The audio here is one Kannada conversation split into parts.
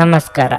ನಮಸ್ಕಾರ.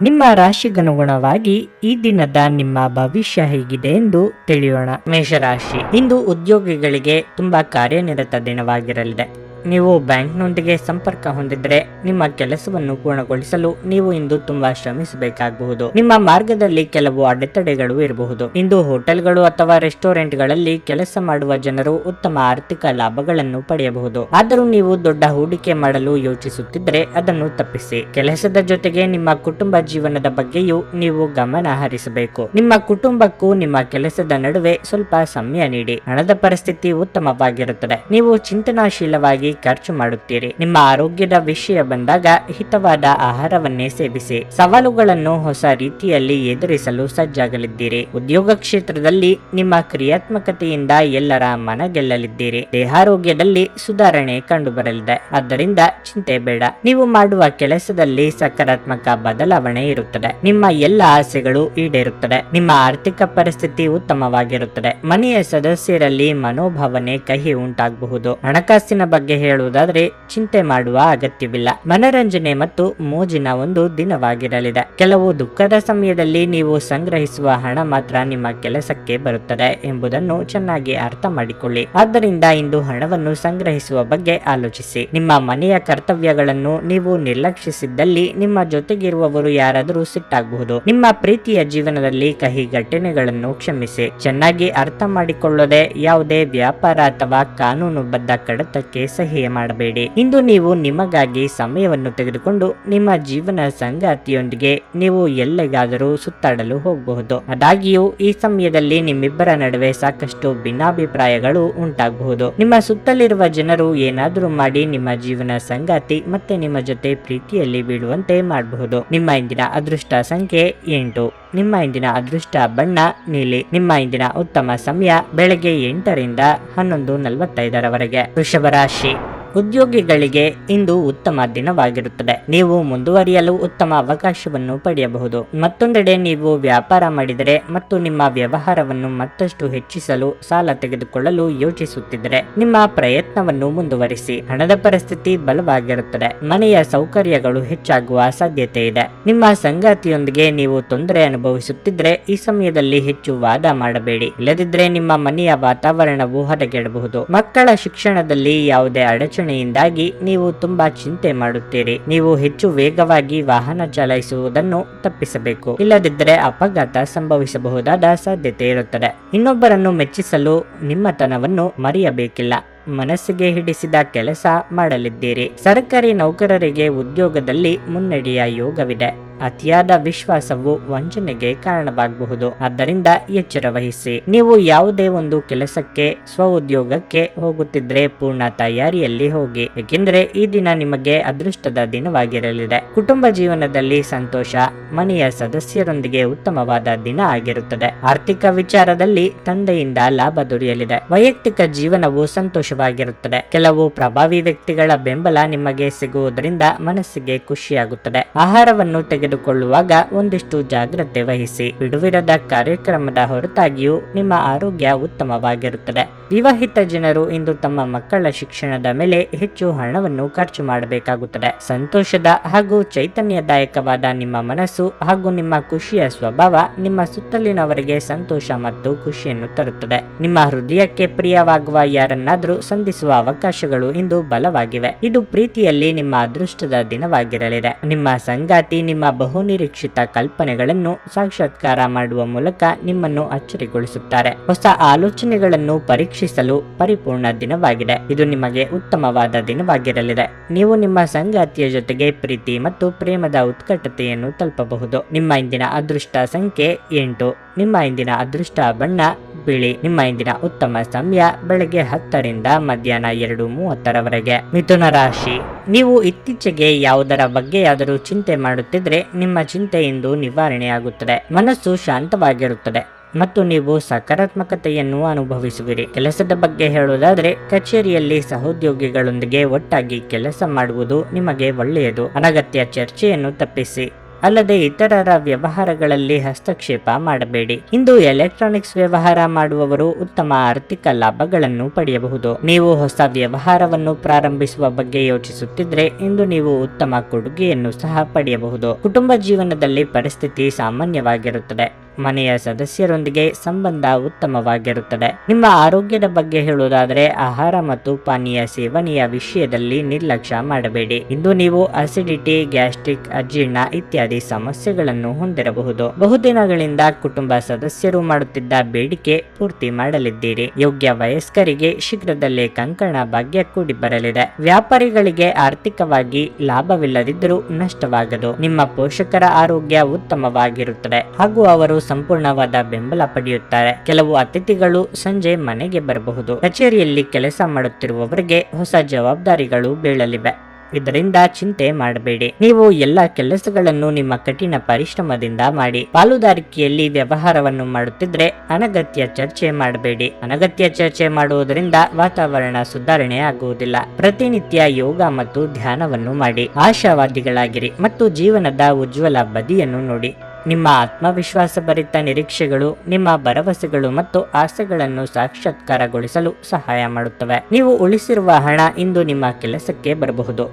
ನಿಮ್ಮ ರಾಶಿಗನುಗುಣವಾಗಿ ಈ ದಿನದ ನಿಮ್ಮ ಭವಿಷ್ಯ ಹೇಗಿದೆ ಎಂದು ತಿಳಿಯೋಣ. ಮೇಷರಾಶಿ, ಇಂದು ಉದ್ಯೋಗಿಗಳಿಗೆ ತುಂಬಾ ಕಾರ್ಯನಿರತ ದಿನವಾಗಿರಲಿದೆ. ನೀವು ಬ್ಯಾಂಕ್ನೊಂದಿಗೆ ಸಂಪರ್ಕ ಹೊಂದಿದ್ರೆ ನಿಮ್ಮ ಕೆಲಸವನ್ನು ಪೂರ್ಣಗೊಳಿಸಲು ನೀವು ಇಂದು ತುಂಬಾ ಶ್ರಮಿಸಬೇಕಾಗಬಹುದು. ನಿಮ್ಮ ಮಾರ್ಗದಲ್ಲಿ ಕೆಲವು ಅಡೆತಡೆಗಳು ಇರಬಹುದು. ಇಂದು ಹೋಟೆಲ್ಗಳು ಅಥವಾ ರೆಸ್ಟೋರೆಂಟ್ಗಳಲ್ಲಿ ಕೆಲಸ ಮಾಡುವ ಜನರು ಉತ್ತಮ ಆರ್ಥಿಕ ಲಾಭಗಳನ್ನು ಪಡೆಯಬಹುದು. ಆದರೂ ನೀವು ದೊಡ್ಡ ಹೂಡಿಕೆ ಮಾಡಲು ಯೋಚಿಸುತ್ತಿದ್ದರೆ ಅದನ್ನು ತಪ್ಪಿಸಿ. ಕೆಲಸದ ಜೊತೆಗೆ ನಿಮ್ಮ ಕುಟುಂಬ ಜೀವನದ ಬಗ್ಗೆಯೂ ನೀವು ಗಮನ ಹರಿಸಬೇಕು. ನಿಮ್ಮ ಕುಟುಂಬಕ್ಕೂ ನಿಮ್ಮ ಕೆಲಸದ ನಡುವೆ ಸ್ವಲ್ಪ ಸಮಯ ನೀಡಿ. ಹಣದ ಪರಿಸ್ಥಿತಿ ಉತ್ತಮವಾಗಿರುತ್ತದೆ. ನೀವು ಚಿಂತನಾಶೀಲವಾಗಿ ಖರ್ಚು ಮಾಡುತ್ತೀರಿ. ನಿಮ್ಮ ಆರೋಗ್ಯದ ವಿಷಯ ಬಂದಾಗ ಹಿತವಾದ ಆಹಾರವನ್ನೇ ಸೇವಿಸಿ. ಸವಾಲುಗಳನ್ನು ಹೊಸ ರೀತಿಯಲ್ಲಿ ಎದುರಿಸಲು ಸಜ್ಜಾಗಲಿದ್ದೀರಿ. ಉದ್ಯೋಗ ಕ್ಷೇತ್ರದಲ್ಲಿ ನಿಮ್ಮ ಕ್ರಿಯಾತ್ಮಕತೆಯಿಂದ ಎಲ್ಲರ ಮನ ಗೆಲ್ಲಲಿದ್ದೀರಿ. ದೇಹಾರೋಗ್ಯದಲ್ಲಿ ಸುಧಾರಣೆ ಕಂಡುಬರಲಿದೆ. ಆದ್ದರಿಂದ ಚಿಂತೆ ಬೇಡ. ನೀವು ಮಾಡುವ ಕೆಲಸದಲ್ಲಿ ಸಕಾರಾತ್ಮಕ ಬದಲಾವಣೆ ಇರುತ್ತದೆ. ನಿಮ್ಮ ಎಲ್ಲ ಆಸೆಗಳು ಈಡೇರುತ್ತದೆ. ನಿಮ್ಮ ಆರ್ಥಿಕ ಪರಿಸ್ಥಿತಿ ಉತ್ತಮವಾಗಿರುತ್ತದೆ. ಮನೆಯ ಸದಸ್ಯರಲ್ಲಿ ಮನೋಭಾವನೆ ಕಹಿ ಉಂಟಾಗಬಹುದು. ಹಣಕಾಸಿನ ಬಗ್ಗೆ ಹೇಳುವುದಾದರೆ ಚಿಂತೆ ಮಾಡುವ ಅಗತ್ಯವಿಲ್ಲ. ಮನರಂಜನೆ ಮತ್ತು ಮೋಜಿನ ಒಂದು ದಿನವಾಗಿರಲಿದೆ. ಕೆಲವು ದುಃಖದ ಸಮಯದಲ್ಲಿ ನೀವು ಸಂಗ್ರಹಿಸುವ ಹಣ ಮಾತ್ರ ನಿಮ್ಮ ಕೆಲಸಕ್ಕೆ ಬರುತ್ತದೆ ಎಂಬುದನ್ನು ಚೆನ್ನಾಗಿ ಅರ್ಥ ಮಾಡಿಕೊಳ್ಳಿ. ಆದ್ದರಿಂದ ಇಂದು ಹಣವನ್ನು ಸಂಗ್ರಹಿಸುವ ಬಗ್ಗೆ ಆಲೋಚಿಸಿ. ನಿಮ್ಮ ಮನೆಯ ಕರ್ತವ್ಯಗಳನ್ನು ನೀವು ನಿರ್ಲಕ್ಷಿಸಿದ್ದಲ್ಲಿ ನಿಮ್ಮ ಜೊತೆಗಿರುವವರು ಯಾರಾದರೂ ಸಿಟ್ಟಾಗಬಹುದು. ನಿಮ್ಮ ಪ್ರೀತಿಯ ಜೀವನದಲ್ಲಿ ಕಹಿ ಘಟನೆಗಳನ್ನು ಕ್ಷಮಿಸಿ. ಚೆನ್ನಾಗಿ ಅರ್ಥ ಮಾಡಿಕೊಳ್ಳದೆ ಯಾವುದೇ ವ್ಯಾಪಾರ ಅಥವಾ ಕಾನೂನುಬದ್ಧ ಕಡತಕ್ಕೆ ಸಹಿ ಮಾಡಬೇಡಿ. ಇಂದು ನೀವು ನಿಮಗಾಗಿ ಸಮಯವನ್ನು ತೆಗೆದುಕೊಂಡು ನಿಮ್ಮ ಜೀವನ ಸಂಗಾತಿಯೊಂದಿಗೆ ನೀವು ಎಲ್ಲಿಗಾದರೂ ಸುತ್ತಾಡಲು ಹೋಗಬಹುದು. ಆದಾಗ್ಯೂ ಈ ಸಮಯದಲ್ಲಿ ನಿಮ್ಮಿಬ್ಬರ ನಡುವೆ ಸಾಕಷ್ಟು ಭಿನ್ನಾಭಿಪ್ರಾಯಗಳು ಉಂಟಾಗಬಹುದು. ನಿಮ್ಮ ಸುತ್ತಲಿರುವ ಜನರು ಏನಾದರೂ ಮಾಡಿ ನಿಮ್ಮ ಜೀವನ ಸಂಗಾತಿ ಮತ್ತೆ ನಿಮ್ಮ ಜೊತೆ ಪ್ರೀತಿಯಲ್ಲಿ ಬೀಳುವಂತೆ ಮಾಡಬಹುದು. ನಿಮ್ಮ ಇಂದಿನ ಅದೃಷ್ಟ ಸಂಖ್ಯೆ 8. ನಿಮ್ಮ ಇಂದಿನ ಅದೃಷ್ಟ ಬಣ್ಣ ನೀಲಿ. ನಿಮ್ಮ ಇಂದಿನ ಉತ್ತಮ ಸಮಯ ಬೆಳಗ್ಗೆ 8ರಿಂದ 11:45 ವೃಷಭ ರಾಶಿ, ಉದ್ಯೋಗಿಗಳಿಗೆ ಇಂದು ಉತ್ತಮ ದಿನವಾಗಿರುತ್ತದೆ. ನೀವು ಮುಂದುವರಿಯಲು ಉತ್ತಮ ಅವಕಾಶವನ್ನು ಪಡೆಯಬಹುದು. ಮತ್ತೊಂದೆಡೆ ನೀವು ವ್ಯಾಪಾರ ಮಾಡಿದರೆ ಮತ್ತು ನಿಮ್ಮ ವ್ಯವಹಾರವನ್ನು ಮತ್ತಷ್ಟು ಹೆಚ್ಚಿಸಲು ಸಾಲ ತೆಗೆದುಕೊಳ್ಳಲು ಯೋಚಿಸುತ್ತಿದ್ದರೆ ನಿಮ್ಮ ಪ್ರಯತ್ನವನ್ನು ಮುಂದುವರಿಸಿ. ಹಣದ ಪರಿಸ್ಥಿತಿ ಬಲವಾಗಿರುತ್ತದೆ. ಮನೆಯ ಸೌಕರ್ಯಗಳು ಹೆಚ್ಚಾಗುವ ಸಾಧ್ಯತೆ ಇದೆ. ನಿಮ್ಮ ಸಂಗಾತಿಯೊಂದಿಗೆ ನೀವು ತೊಂದರೆ ಅನುಭವಿಸುತ್ತಿದ್ದರೆ ಈ ಸಮಯದಲ್ಲಿ ಹೆಚ್ಚು ವಾದ ಮಾಡಬೇಡಿ. ಇಲ್ಲದಿದ್ದರೆ ನಿಮ್ಮ ಮನೆಯ ವಾತಾವರಣವು ಹದಗೆಡಬಹುದು. ಮಕ್ಕಳ ಶಿಕ್ಷಣದಲ್ಲಿ ಯಾವುದೇ ಅಡಚಣೆಯಿಂದಾಗಿ ನೀವು ತುಂಬಾ ಚಿಂತೆ ಮಾಡುತ್ತೀರಿ. ನೀವು ಹೆಚ್ಚು ವೇಗವಾಗಿ ವಾಹನ ಚಲಾಯಿಸುವುದನ್ನು ತಪ್ಪಿಸಬೇಕು. ಇಲ್ಲದಿದ್ದರೆ ಅಪಘಾತ ಸಂಭವಿಸಬಹುದಾದ ಸಾಧ್ಯತೆ ಇರುತ್ತದೆ. ಇನ್ನೊಬ್ಬರನ್ನು ಮೆಚ್ಚಿಸಲು ನಿಮ್ಮತನವನ್ನು ಮರೆಯಬೇಕಿಲ್ಲ. ಮನಸ್ಸಿಗೆ ಹಿಡಿಸಿದ ಕೆಲಸ ಮಾಡಲಿದ್ದೀರಿ. ಸರ್ಕಾರಿ ನೌಕರರಿಗೆ ಉದ್ಯೋಗದಲ್ಲಿ ಮುನ್ನಡೆಯ ಯೋಗವಿದೆ. ಅತಿಯಾದ ವಿಶ್ವಾಸವು ವಂಚನೆಗೆ ಕಾರಣವಾಗಬಹುದು. ಆದ್ದರಿಂದ ಎಚ್ಚರ ವಹಿಸಿ. ನೀವು ಯಾವುದೇ ಒಂದು ಕೆಲಸಕ್ಕೆ ಸ್ವಉದ್ಯೋಗಕ್ಕೆ ಹೋಗುತ್ತಿದ್ರೆ ಪೂರ್ಣ ತಯಾರಿಯಲ್ಲಿ ಹೋಗಿ, ಏಕೆಂದರೆ ಈ ದಿನ ನಿಮಗೆ ಅದೃಷ್ಟದ ದಿನವಾಗಿರಲಿದೆ. ಕುಟುಂಬ ಜೀವನದಲ್ಲಿ ಸಂತೋಷ. ಮನೆಯ ಸದಸ್ಯರೊಂದಿಗೆ ಉತ್ತಮವಾದ ದಿನ ಆಗಿರುತ್ತದೆ. ಆರ್ಥಿಕ ವಿಚಾರದಲ್ಲಿ ತಂದೆಯಿಂದ ಲಾಭ ದೊರೆಯಲಿದೆ. ವೈಯಕ್ತಿಕ ಜೀವನವು ಸಂತೋಷವಾಗಿರುತ್ತದೆ. ಕೆಲವು ಪ್ರಭಾವಿ ವ್ಯಕ್ತಿಗಳ ಬೆಂಬಲ ನಿಮಗೆ ಸಿಗುವುದರಿಂದ ಮನಸ್ಸಿಗೆ ಖುಷಿಯಾಗುತ್ತದೆ. ಆಹಾರವನ್ನು ತೆಗೆದುಕೊಳ್ಳುವಾಗ ಒಂದಿಷ್ಟು ಜಾಗ್ರತೆ ವಹಿಸಿ. ಬಿಡುವಿರದ ಕಾರ್ಯಕ್ರಮದ ಹೊರತಾಗಿಯೂ ನಿಮ್ಮ ಆರೋಗ್ಯ ಉತ್ತಮವಾಗಿರುತ್ತದೆ. ವಿವಾಹಿತ ಜನರು ಇಂದು ತಮ್ಮ ಮಕ್ಕಳ ಶಿಕ್ಷಣದ ಮೇಲೆ ಹೆಚ್ಚು ಹಣವನ್ನು ಖರ್ಚು ಮಾಡಬೇಕಾಗುತ್ತದೆ. ಸಂತೋಷದ ಹಾಗೂ ಚೈತನ್ಯದಾಯಕವಾದ ನಿಮ್ಮ ಮನಸ್ಸು ಹಾಗೂ ನಿಮ್ಮ ಖುಷಿಯ ಸ್ವಭಾವ ನಿಮ್ಮ ಸುತ್ತಲಿನವರಿಗೆ ಸಂತೋಷ ಮತ್ತು ಖುಷಿಯನ್ನು ತರುತ್ತದೆ. ನಿಮ್ಮ ಹೃದಯಕ್ಕೆ ಪ್ರಿಯವಾಗುವ ಯಾರನ್ನಾದರೂ ಸಂಧಿಸುವ ಅವಕಾಶಗಳು ಇಂದು ಬಲವಾಗಿವೆ. ಇದು ಪ್ರೀತಿಯಲ್ಲಿ ನಿಮ್ಮ ಅದೃಷ್ಟದ ದಿನವಾಗಿರಲಿದೆ. ನಿಮ್ಮ ಸಂಗಾತಿ ನಿಮ್ಮ ಬಹುನಿರೀಕ್ಷಿತ ಕಲ್ಪನೆಗಳನ್ನು ಸಾಕ್ಷಾತ್ಕಾರ ಮಾಡುವ ಮೂಲಕ ನಿಮ್ಮನ್ನು ಅಚ್ಚರಿಗೊಳಿಸುತ್ತಾರೆ. ಹೊಸ ಆಲೋಚನೆಗಳನ್ನು ಪರೀಕ್ಷಿಸಲು ಪರಿಪೂರ್ಣ ದಿನವಾಗಿದೆ. ಇದು ನಿಮಗೆ ಉತ್ತಮವಾದ ದಿನವಾಗಿರಲಿದೆ. ನೀವು ನಿಮ್ಮ ಸಂಗಾತಿಯ ಜೊತೆಗೆ ಪ್ರೀತಿ ಮತ್ತು ಪ್ರೇಮದ ಉತ್ಕಟತೆಯನ್ನು ತಲುಪಬಹುದು. ನಿಮ್ಮ ಇಂದಿನ ಅದೃಷ್ಟ ಸಂಖ್ಯೆ 8. ನಿಮ್ಮ ಇಂದಿನ ಅದೃಷ್ಟ ಬಣ್ಣ ಬಿಳಿ. ನಿಮ್ಮ ಇಂದಿನ ಉತ್ತಮ ಸಮಯ ಬೆಳಗ್ಗೆ 10ರಿಂದ ಮಧ್ಯಾಹ್ನ 2:30 ಮಿಥುನ ರಾಶಿ, ನೀವು ಇತ್ತೀಚೆಗೆ ಯಾವುದರ ಬಗ್ಗೆಯಾದರೂ ಚಿಂತೆ ಮಾಡುತ್ತಿದ್ರೆ ನಿಮ್ಮ ಚಿಂತೆ ಇಂದು ನಿವಾರಣೆಯಾಗುತ್ತದೆ. ಮನಸ್ಸು ಶಾಂತವಾಗಿರುತ್ತದೆ ಮತ್ತು ನೀವು ಸಕಾರಾತ್ಮಕತೆಯನ್ನು ಅನುಭವಿಸುವಿರಿ. ಕೆಲಸದ ಬಗ್ಗೆ ಹೇಳುವುದಾದರೆ ಕಚೇರಿಯಲ್ಲಿ ಸಹೋದ್ಯೋಗಿಗಳೊಂದಿಗೆ ಒಟ್ಟಾಗಿ ಕೆಲಸ ಮಾಡುವುದು ನಿಮಗೆ ಒಳ್ಳೆಯದು. ಅನಗತ್ಯ ಚರ್ಚೆಯನ್ನು ತಪ್ಪಿಸಿ. ಅಲ್ಲದೆ ಇತರರ ವ್ಯವಹಾರಗಳಲ್ಲಿ ಹಸ್ತಕ್ಷೇಪ ಮಾಡಬೇಡಿ. ಇಂದು ಎಲೆಕ್ಟ್ರಾನಿಕ್ಸ್ ವ್ಯವಹಾರ ಮಾಡುವವರು ಉತ್ತಮ ಆರ್ಥಿಕ ಲಾಭಗಳನ್ನು ಪಡೆಯಬಹುದು. ನೀವು ಹೊಸ ವ್ಯವಹಾರವನ್ನು ಪ್ರಾರಂಭಿಸುವ ಬಗ್ಗೆ ಯೋಚಿಸುತ್ತಿದ್ರೆ ಇಂದು ನೀವು ಉತ್ತಮ ಕೊಡುಗೆಯನ್ನು ಸಹ ಪಡೆಯಬಹುದು. ಕುಟುಂಬ ಜೀವನದಲ್ಲಿ ಪರಿಸ್ಥಿತಿ ಸಾಮಾನ್ಯವಾಗಿರುತ್ತದೆ. ಮನೆಯ ಸದಸ್ಯರೊಂದಿಗೆ ಸಂಬಂಧ ಉತ್ತಮವಾಗಿರುತ್ತದೆ. ನಿಮ್ಮ ಆರೋಗ್ಯದ ಬಗ್ಗೆ ಹೇಳುವುದಾದರೆ ಆಹಾರ ಮತ್ತು ಪಾನೀಯ ಸೇವನೆಯ ವಿಷಯದಲ್ಲಿ ನಿರ್ಲಕ್ಷ್ಯ ಮಾಡಬೇಡಿ. ಇಂದು ನೀವು ಅಸಿಡಿಟಿ, ಗ್ಯಾಸ್ಟ್ರಿಕ್, ಅಜೀರ್ಣ ಇತ್ಯಾದಿ ಸಮಸ್ಯೆಗಳನ್ನು ಹೊಂದಿರಬಹುದು. ಬಹುದಿನಗಳಿಂದ ಕುಟುಂಬ ಸದಸ್ಯರು ಮಾಡುತ್ತಿದ್ದ ಬೇಡಿಕೆ ಪೂರ್ತಿ ಮಾಡಲಿದ್ದೀರಿ. ಯೋಗ್ಯ ವಯಸ್ಕರಿಗೆ ಶೀಘ್ರದಲ್ಲೇ ಕಂಕಣ ಭಾಗ್ಯ ಕೂಡಿ ಬರಲಿದೆ. ವ್ಯಾಪಾರಿಗಳಿಗೆ ಆರ್ಥಿಕವಾಗಿ ಲಾಭವಿಲ್ಲದಿದ್ದರೂ ನಷ್ಟವಾಗದು. ನಿಮ್ಮ ಪೋಷಕರ ಆರೋಗ್ಯ ಉತ್ತಮವಾಗಿರುತ್ತದೆ ಹಾಗೂ ಅವರು ಸಂಪೂರ್ಣವಾದ ಬೆಂಬಲ ಪಡೆಯುತ್ತಾರೆ. ಕೆಲವು ಅತಿಥಿಗಳು ಸಂಜೆ ಮನೆಗೆ ಬರಬಹುದು. ಕಚೇರಿಯಲ್ಲಿ ಕೆಲಸ ಮಾಡುತ್ತಿರುವವರಿಗೆ ಹೊಸ ಜವಾಬ್ದಾರಿಗಳು ಬೀಳಲಿವೆ. ಇದರಿಂದ ಚಿಂತೆ ಮಾಡಬೇಡಿ. ನೀವು ಎಲ್ಲ ಕೆಲಸಗಳನ್ನು ನಿಮ್ಮ ಕಠಿಣ ಪರಿಶ್ರಮದಿಂದ ಮಾಡಿ. ಪಾಲುದಾರಿಕೆಯಲ್ಲಿ ವ್ಯವಹಾರವನ್ನು ಮಾಡುತ್ತಿದ್ರೆ ಅನಗತ್ಯ ಚರ್ಚೆ ಮಾಡಬೇಡಿ. ಅನಗತ್ಯ ಚರ್ಚೆ ಮಾಡುವುದರಿಂದ ವಾತಾವರಣ ಸುಧಾರಣೆ ಆಗುವುದಿಲ್ಲ. ಪ್ರತಿನಿತ್ಯ ಯೋಗ ಮತ್ತು ಧ್ಯಾನವನ್ನು ಮಾಡಿ. ಆಶಾವಾದಿಗಳಾಗಿರಿ ಮತ್ತು ಜೀವನದ ಉಜ್ವಲ ಬದಿಯನ್ನು ನೋಡಿ. ನಿಮ್ಮ ಆತ್ಮವಿಶ್ವಾಸ ಭರಿತ ನಿರೀಕ್ಷೆಗಳು ನಿಮ್ಮ ಭರವಸೆಗಳು ಮತ್ತು ಆಸೆಗಳನ್ನು ಸಾಕ್ಷಾತ್ಕಾರಗೊಳಿಸಲು ಸಹಾಯ ಮಾಡುತ್ತವೆ. ನೀವು ಉಳಿಸಿರುವ ಹಣ ಇಂದು ನಿಮ್ಮ ಕೆಲಸಕ್ಕೆ ಬರಬಹುದು.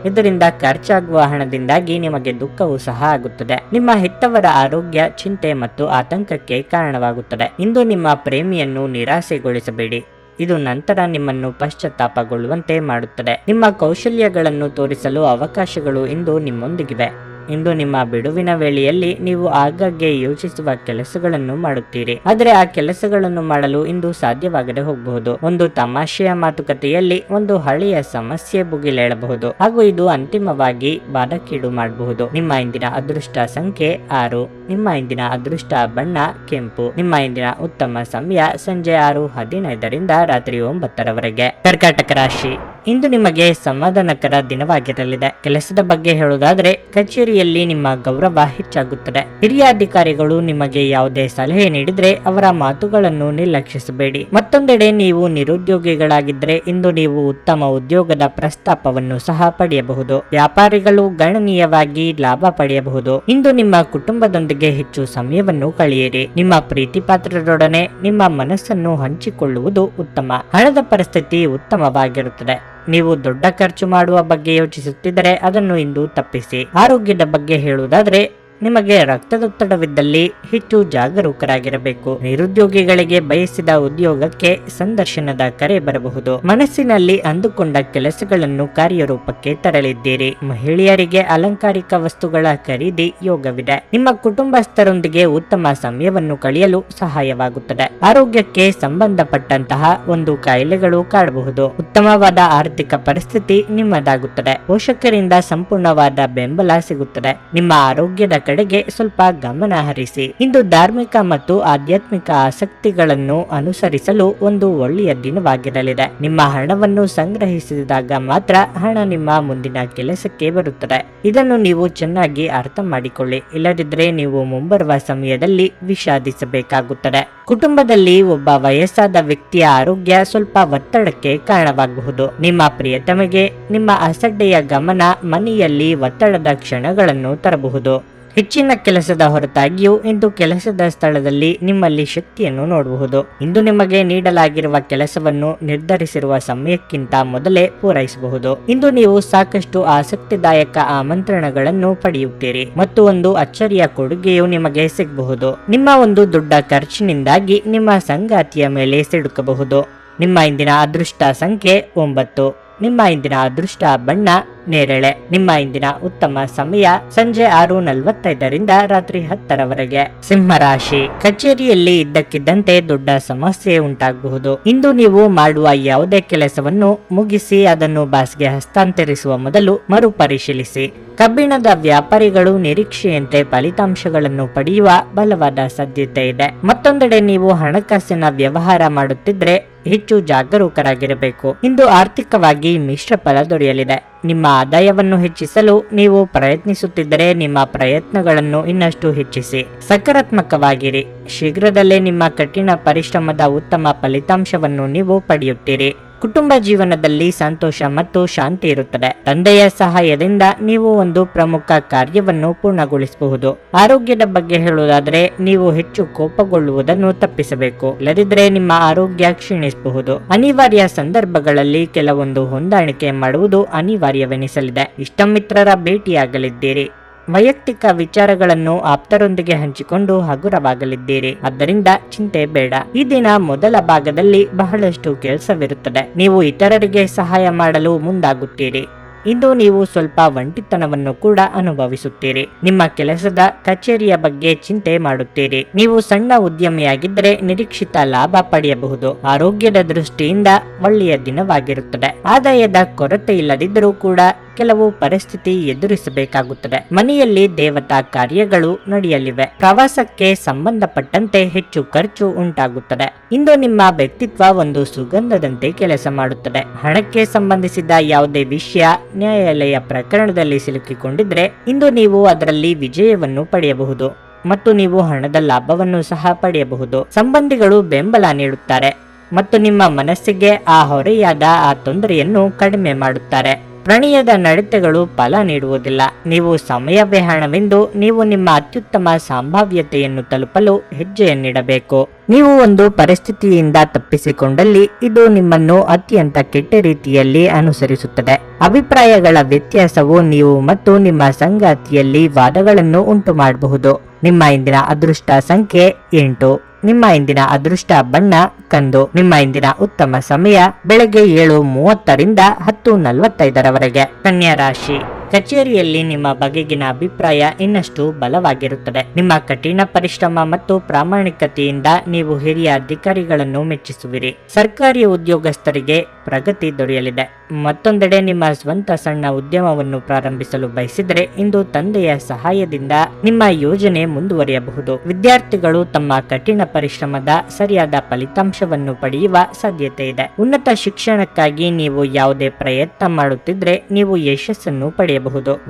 ಇದರಿಂದ ಖರ್ಚಾಗುವ ಹಣದಿಂದಾಗಿ ನಿಮಗೆ ದುಃಖವೂ ಸಹ ಆಗುತ್ತದೆ. ನಿಮ್ಮ ಹೆತ್ತವರ ಆರೋಗ್ಯ ಚಿಂತೆ ಮತ್ತು ಆತಂಕಕ್ಕೆ ಕಾರಣವಾಗುತ್ತದೆ. ಇಂದು ನಿಮ್ಮ ಪ್ರೇಮಿಯನ್ನು ನಿರಾಸೆಗೊಳಿಸಬೇಡಿ. ಇದು ನಂತರ ನಿಮ್ಮನ್ನು ಪಶ್ಚಾತ್ತಾಪಗೊಳ್ಳುವಂತೆ ಮಾಡುತ್ತದೆ. ನಿಮ್ಮ ಕೌಶಲ್ಯಗಳನ್ನು ತೋರಿಸಲು ಅವಕಾಶಗಳು ಇಂದು ನಿಮ್ಮೊಂದಿಗಿವೆ. ಇಂದು ನಿಮ್ಮ ಬಿಡುವಿನ ವೇಳೆಯಲ್ಲಿ ನೀವು ಆಗಾಗ್ಗೆ ಯೋಚಿಸುವ ಕೆಲಸಗಳನ್ನು ಮಾಡುತ್ತೀರಿ. ಆದರೆ ಆ ಕೆಲಸಗಳನ್ನು ಮಾಡಲು ಇಂದು ಸಾಧ್ಯವಾಗದೆ ಹೋಗಬಹುದು. ಒಂದು ತಮಾಷೆಯ ಮಾತುಕತೆಯಲ್ಲಿ ಒಂದು ಹಳೆಯ ಸಮಸ್ಯೆ ಭುಗಿಲೇಳಬಹುದು ಹಾಗೂ ಇದು ಅಂತಿಮವಾಗಿ ಬಾಧಕೀಡು ಮಾಡಬಹುದು. ನಿಮ್ಮ ಇಂದಿನ ಅದೃಷ್ಟ ಸಂಖ್ಯೆ 6. ನಿಮ್ಮ ಇಂದಿನ ಅದೃಷ್ಟ ಬಣ್ಣ ಕೆಂಪು. ನಿಮ್ಮ ಇಂದಿನ ಉತ್ತಮ ಸಮಯ ಸಂಜೆ 6:15 ರಾತ್ರಿ 9 ಕರ್ಕಾಟಕ ರಾಶಿ, ಇಂದು ನಿಮಗೆ ಸಮಾಧಾನಕರ ದಿನವಾಗಿರಲಿದೆ. ಕೆಲಸದ ಬಗ್ಗೆ ಹೇಳುವುದಾದರೆ ಕಚೇರಿಯಲ್ಲಿ ನಿಮ್ಮ ಗೌರವ ಹೆಚ್ಚಾಗುತ್ತದೆ. ಹಿರಿಯ ಅಧಿಕಾರಿಗಳು ನಿಮಗೆ ಯಾವುದೇ ಸಲಹೆ ನೀಡಿದ್ರೆ ಅವರ ಮಾತುಗಳನ್ನು ನಿರ್ಲಕ್ಷಿಸಬೇಡಿ. ಮತ್ತೊಂದೆಡೆ ನೀವು ನಿರುದ್ಯೋಗಿಗಳಾಗಿದ್ದರೆ ಇಂದು ನೀವು ಉತ್ತಮ ಉದ್ಯೋಗದ ಪ್ರಸ್ತಾಪವನ್ನು ಸಹ ಪಡೆಯಬಹುದು. ವ್ಯಾಪಾರಿಗಳು ಗಣನೀಯವಾಗಿ ಲಾಭ ಪಡೆಯಬಹುದು. ಇಂದು ನಿಮ್ಮ ಕುಟುಂಬದೊಂದಿಗೆ ಹೆಚ್ಚು ಸಮಯವನ್ನು ಕಳೆಯಿರಿ. ನಿಮ್ಮ ಪ್ರೀತಿ ಪಾತ್ರರೊಡನೆ ನಿಮ್ಮ ಮನಸ್ಸನ್ನು ಹಂಚಿಕೊಳ್ಳುವುದು ಉತ್ತಮ. ಹಣದ ಪರಿಸ್ಥಿತಿ ಉತ್ತಮವಾಗಿರುತ್ತದೆ. ನೀವು ದೊಡ್ಡ ಖರ್ಚು ಮಾಡುವ ಬಗ್ಗೆ ಯೋಚಿಸುತ್ತಿದ್ದರೆ ಅದನ್ನು ಇಂದು ತಪ್ಪಿಸಿ. ಆರೋಗ್ಯದ ಬಗ್ಗೆ ಹೇಳುವುದಾದರೆ ನಿಮಗೆ ರಕ್ತದೊತ್ತಡವಿದ್ದಲ್ಲಿ ಹೆಚ್ಚು ಜಾಗರೂಕರಾಗಿರಬೇಕು. ನಿರುದ್ಯೋಗಿಗಳಿಗೆ ಬಯಸಿದ ಉದ್ಯೋಗಕ್ಕೆ ಸಂದರ್ಶನದ ಕರೆ ಬರಬಹುದು. ಮನಸ್ಸಿನಲ್ಲಿ ಅಂದುಕೊಂಡ ಕೆಲಸಗಳನ್ನು ಕಾರ್ಯರೂಪಕ್ಕೆ ತರಲಿದ್ದೀರಿ. ಮಹಿಳೆಯರಿಗೆ ಅಲಂಕಾರಿಕ ವಸ್ತುಗಳ ಖರೀದಿ ಯೋಗವಿದೆ. ನಿಮ್ಮ ಕುಟುಂಬಸ್ಥರೊಂದಿಗೆ ಉತ್ತಮ ಸಮಯವನ್ನು ಕಳೆಯಲು ಸಹಾಯವಾಗುತ್ತದೆ. ಆರೋಗ್ಯಕ್ಕೆ ಸಂಬಂಧಪಟ್ಟಂತಹ ಒಂದು ಕಾಯಿಲೆಗಳು ಕಾಡಬಹುದು. ಉತ್ತಮವಾದ ಆರ್ಥಿಕ ಪರಿಸ್ಥಿತಿ ನಿಮ್ಮದಾಗುತ್ತದೆ. ಪೋಷಕರಿಂದ ಸಂಪೂರ್ಣವಾದ ಬೆಂಬಲ ಸಿಗುತ್ತದೆ. ನಿಮ್ಮ ಆರೋಗ್ಯದ ಕಡೆಗೆ ಸ್ವಲ್ಪ ಗಮನ ಹರಿಸಿ. ಇಂದು ಧಾರ್ಮಿಕ ಮತ್ತು ಆಧ್ಯಾತ್ಮಿಕ ಆಸಕ್ತಿಗಳನ್ನು ಅನುಸರಿಸಲು ಒಂದು ಒಳ್ಳೆಯ ದಿನವಾಗಿರಲಿದೆ. ನಿಮ್ಮ ಹಣವನ್ನು ಸಂಗ್ರಹಿಸಿದಾಗ ಮಾತ್ರ ಹಣ ನಿಮ್ಮ ಮುಂದಿನ ಕೆಲಸಕ್ಕೆ ಬರುತ್ತದೆ. ಇದನ್ನು ನೀವು ಚೆನ್ನಾಗಿ ಅರ್ಥ ಮಾಡಿಕೊಳ್ಳಿ. ಇಲ್ಲದಿದ್ದರೆ ನೀವು ಮುಂಬರುವ ಸಮಯದಲ್ಲಿ ವಿಷಾದಿಸಬೇಕಾಗುತ್ತದೆ. ಕುಟುಂಬದಲ್ಲಿ ಒಬ್ಬ ವಯಸ್ಸಾದ ವ್ಯಕ್ತಿಯ ಆರೋಗ್ಯ ಸ್ವಲ್ಪ ಒತ್ತಡಕ್ಕೆ ಕಾರಣವಾಗಬಹುದು. ನಿಮ್ಮ ಪ್ರಿಯತಮೆಗೆ ನಿಮ್ಮ ಅಸಡ್ಡೆಯ ಗಮನ ಮನೆಯಲ್ಲಿ ಒತ್ತಡದ ಕ್ಷಣಗಳನ್ನು ತರಬಹುದು. ಹೆಚ್ಚಿನ ಕೆಲಸದ ಹೊರತಾಗಿಯೂ ಇಂದು ಕೆಲಸದ ಸ್ಥಳದಲ್ಲಿ ನಿಮ್ಮಲ್ಲಿ ಶಕ್ತಿಯನ್ನು ನೋಡಬಹುದು. ಇಂದು ನಿಮಗೆ ನೀಡಲಾಗಿರುವ ಕೆಲಸವನ್ನು ನಿರ್ಧರಿಸಿರುವ ಸಮಯಕ್ಕಿಂತ ಮೊದಲೇ ಪೂರೈಸಬಹುದು. ಇಂದು ನೀವು ಸಾಕಷ್ಟು ಆಸಕ್ತಿದಾಯಕ ಆಮಂತ್ರಣಗಳನ್ನು ಪಡೆಯುತ್ತೀರಿ ಮತ್ತು ಒಂದು ಅಚ್ಚರಿಯ ಕೊಡುಗೆಯು ನಿಮಗೆ ಸಿಗಬಹುದು. ನಿಮ್ಮ ಒಂದು ದೊಡ್ಡ ಖರ್ಚಿನಿಂದಾಗಿ ನಿಮ್ಮ ಸಂಗಾತಿಯ ಮೇಲೆ ಸಿಡುಕಬಹುದು. ನಿಮ್ಮ ಇಂದಿನ ಅದೃಷ್ಟ ಸಂಖ್ಯೆ 9. ನಿಮ್ಮ ಇಂದಿನ ಅದೃಷ್ಟ ಬಣ್ಣ ನೇರಳೆ. ನಿಮ್ಮ ಇಂದಿನ ಉತ್ತಮ ಸಮಯ ಸಂಜೆ 6:45 ರಾತ್ರಿ 10 ಸಿಂಹರಾಶಿ, ಕಚೇರಿಯಲ್ಲಿ ಇದ್ದಕ್ಕಿದ್ದಂತೆ ದೊಡ್ಡ ಸಮಸ್ಯೆ ಉಂಟಾಗಬಹುದು. ಇಂದು ನೀವು ಮಾಡುವ ಯಾವುದೇ ಕೆಲಸವನ್ನು ಮುಗಿಸಿ ಅದನ್ನು ಬಾಸ್ಗೆ ಹಸ್ತಾಂತರಿಸುವ ಮೊದಲು ಮರುಪರಿಶೀಲಿಸಿ. ಕಬ್ಬಿಣದ ವ್ಯಾಪಾರಿಗಳು ನಿರೀಕ್ಷೆಯಂತೆ ಫಲಿತಾಂಶಗಳನ್ನು ಪಡೆಯುವ ಬಲವಾದ ಸಾಧ್ಯತೆ ಇದೆ. ಮತ್ತೊಂದೆಡೆ ನೀವು ಹಣಕಾಸಿನ ವ್ಯವಹಾರ ಮಾಡುತ್ತಿದ್ರೆ ಹೆಚ್ಚು ಜಾಗರೂಕರಾಗಿರಬೇಕು. ಇಂದು ಆರ್ಥಿಕವಾಗಿ ಮಿಶ್ರ ಫಲ ದೊರೆಯಲಿದೆ. ನಿಮ್ಮ ಆದಾಯವನ್ನು ಹೆಚ್ಚಿಸಲು ನೀವು ಪ್ರಯತ್ನಿಸುತ್ತಿದ್ದರೆ ನಿಮ್ಮ ಪ್ರಯತ್ನಗಳನ್ನು ಇನ್ನಷ್ಟು ಹೆಚ್ಚಿಸಿ. ಸಕಾರಾತ್ಮಕವಾಗಿರಿ. ಶೀಘ್ರದಲ್ಲೇ ನಿಮ್ಮ ಕಠಿಣ ಪರಿಶ್ರಮದ ಉತ್ತಮ ಫಲಿತಾಂಶವನ್ನು ನೀವು ಪಡೆಯುತ್ತೀರಿ. ಕುಟುಂಬ ಜೀವನದಲ್ಲಿ ಸಂತೋಷ ಮತ್ತು ಶಾಂತಿ ಇರುತ್ತದೆ. ತಂದೆಯ ಸಹಾಯದಿಂದ ನೀವು ಒಂದು ಪ್ರಮುಖ ಕಾರ್ಯವನ್ನು ಪೂರ್ಣಗೊಳಿಸಬಹುದು. ಆರೋಗ್ಯದ ಬಗ್ಗೆ ಹೇಳುವುದಾದರೆ ನೀವು ಹೆಚ್ಚು ಕೋಪಗೊಳ್ಳುವುದನ್ನು ತಪ್ಪಿಸಬೇಕು, ಇಲ್ಲದಿದ್ದರೆ ನಿಮ್ಮ ಆರೋಗ್ಯ ಕ್ಷೀಣಿಸಬಹುದು. ಅನಿವಾರ್ಯ ಸಂದರ್ಭಗಳಲ್ಲಿ ಕೆಲವೊಂದು ಹೊಂದಾಣಿಕೆ ಮಾಡುವುದು ಅನಿವಾರ್ಯವೆನಿಸಲಿದೆ. ಇಷ್ಟಮಿತ್ರರ ಭೇಟಿಯಾಗಲಿದ್ದೀರಿ. ವೈಯಕ್ತಿಕ ವಿಚಾರಗಳನ್ನು ಆಪ್ತರೊಂದಿಗೆ ಹಂಚಿಕೊಂಡು ಹಗುರವಾಗಲಿದ್ದೀರಿ. ಆದ್ದರಿಂದ ಚಿಂತೆ ಬೇಡ. ಈ ದಿನ ಮೊದಲ ಭಾಗದಲ್ಲಿ ಬಹಳಷ್ಟು ಕೆಲಸವಿರುತ್ತದೆ. ನೀವು ಇತರರಿಗೆ ಸಹಾಯ ಮಾಡಲು ಮುಂದಾಗುತ್ತೀರಿ. ಇಂದು ನೀವು ಸ್ವಲ್ಪ ಒಂಟಿತನವನ್ನು ಕೂಡ ಅನುಭವಿಸುತ್ತೀರಿ. ನಿಮ್ಮ ಕೆಲಸದ ಕಚೇರಿಯ ಬಗ್ಗೆ ಚಿಂತೆ ಮಾಡುತ್ತೀರಿ. ನೀವು ಸಣ್ಣ ಉದ್ಯಮಿಯಾಗಿದ್ದರೆ ನಿರೀಕ್ಷಿತ ಲಾಭ ಪಡೆಯಬಹುದು. ಆರೋಗ್ಯದ ದೃಷ್ಟಿಯಿಂದ ಒಳ್ಳೆಯ ದಿನವಾಗಿರುತ್ತದೆ. ಆದಾಯದ ಕೊರತೆ ಇಲ್ಲದಿದ್ದರೂ ಕೂಡ ಕೆಲವು ಪರಿಸ್ಥಿತಿ ಎದುರಿಸಬೇಕಾಗುತ್ತದೆ. ಮನೆಯಲ್ಲಿ ದೇವತಾ ಕಾರ್ಯಗಳು ನಡೆಯಲಿವೆ. ಪ್ರವಾಸಕ್ಕೆ ಸಂಬಂಧಪಟ್ಟಂತೆ ಹೆಚ್ಚು ಖರ್ಚು ಉಂಟಾಗುತ್ತದೆ. ಇಂದು ನಿಮ್ಮ ವ್ಯಕ್ತಿತ್ವ ಒಂದು ಸುಗಂಧದಂತೆ ಕೆಲಸ ಮಾಡುತ್ತದೆ. ಹಣಕ್ಕೆ ಸಂಬಂಧಿಸಿದ ಯಾವುದೇ ವಿಷಯ ನ್ಯಾಯಾಲಯ ಪ್ರಕರಣದಲ್ಲಿ ಸಿಲುಕಿಕೊಂಡಿದ್ರೆ ಇಂದು ನೀವು ಅದರಲ್ಲಿ ವಿಜಯವನ್ನು ಪಡೆಯಬಹುದು ಮತ್ತು ನೀವು ಹಣದ ಲಾಭವನ್ನು ಸಹ ಪಡೆಯಬಹುದು. ಸಂಬಂಧಿಗಳು ಬೆಂಬಲ ನೀಡುತ್ತಾರೆ ಮತ್ತು ನಿಮ್ಮ ಮನಸ್ಸಿಗೆ ಆ ಹೊರೆಯಾದ ಆ ತೊಂದರೆಯನ್ನು ಕಡಿಮೆ ಮಾಡುತ್ತಾರೆ. ಪ್ರಣಯದ ನಡತೆಗಳು ಫಲ ನೀಡುವುದಿಲ್ಲ. ನೀವು ಸಮಯವೇ ಹಣವೆಂದು ನೀವು ನಿಮ್ಮ ಅತ್ಯುತ್ತಮ ಸಂಭಾವ್ಯತೆಯನ್ನು ತಲುಪಲು ಹೆಜ್ಜೆಯನ್ನಿಡಬೇಕು. ನೀವು ಒಂದು ಪರಿಸ್ಥಿತಿಯಿಂದ ತಪ್ಪಿಸಿಕೊಂಡಲ್ಲಿ ಇದು ನಿಮ್ಮನ್ನು ಅತ್ಯಂತ ಕೆಟ್ಟ ರೀತಿಯಲ್ಲಿ ಅನುಸರಿಸುತ್ತದೆ. ಅಭಿಪ್ರಾಯಗಳ ವ್ಯತ್ಯಾಸವು ನೀವು ಮತ್ತು ನಿಮ್ಮ ಸಂಗಾತಿಯಲ್ಲಿ ವಾದಗಳನ್ನು ಉಂಟು ಮಾಡಬಹುದು. ನಿಮ್ಮ ಇಂದಿನ ಅದೃಷ್ಟ ಸಂಖ್ಯೆ 8. ನಿಮ್ಮ ಇಂದಿನ ಅದೃಷ್ಟ ಬಣ್ಣ ಕಂದು. ನಿಮ್ಮ ಇಂದಿನ ಉತ್ತಮ ಸಮಯ ಬೆಳಗ್ಗೆ 7:30ರಿಂದ 10:45ರವರೆಗೆ. ಕನ್ಯಾ ರಾಶಿ. ಕಚೇರಿಯಲ್ಲಿ ನಿಮ್ಮ ಬಗೆಗಿನ ಅಭಿಪ್ರಾಯ ಇನ್ನಷ್ಟು ಬಲವಾಗಿರುತ್ತದೆ. ನಿಮ್ಮ ಕಠಿಣ ಪರಿಶ್ರಮ ಮತ್ತು ಪ್ರಾಮಾಣಿಕತೆಯಿಂದ ನೀವು ಹಿರಿಯ ಅಧಿಕಾರಿಗಳನ್ನು ಮೆಚ್ಚಿಸುವಿರಿ. ಸರ್ಕಾರಿ ಉದ್ಯೋಗಸ್ಥರಿಗೆ ಪ್ರಗತಿ ದೊರೆಯಲಿದೆ. ಮತ್ತೊಂದೆಡೆ ನಿಮ್ಮ ಸ್ವಂತ ಸಣ್ಣ ಉದ್ಯಮವನ್ನು ಪ್ರಾರಂಭಿಸಲು ಬಯಸಿದರೆ ಇಂದು ತಂದೆಯ ಸಹಾಯದಿಂದ ನಿಮ್ಮ ಯೋಜನೆ ಮುಂದುವರಿಯಬಹುದು. ವಿದ್ಯಾರ್ಥಿಗಳು ತಮ್ಮ ಕಠಿಣ ಪರಿಶ್ರಮದ ಸರಿಯಾದ ಫಲಿತಾಂಶವನ್ನು ಪಡೆಯುವ ಸಾಧ್ಯತೆ ಇದೆ. ಉನ್ನತ ಶಿಕ್ಷಣಕ್ಕಾಗಿ ನೀವು ಯಾವುದೇ ಪ್ರಯತ್ನ ಮಾಡುತ್ತಿದ್ರೆ ನೀವು ಯಶಸ್ಸನ್ನು ಪಡೆಯಬಹುದು.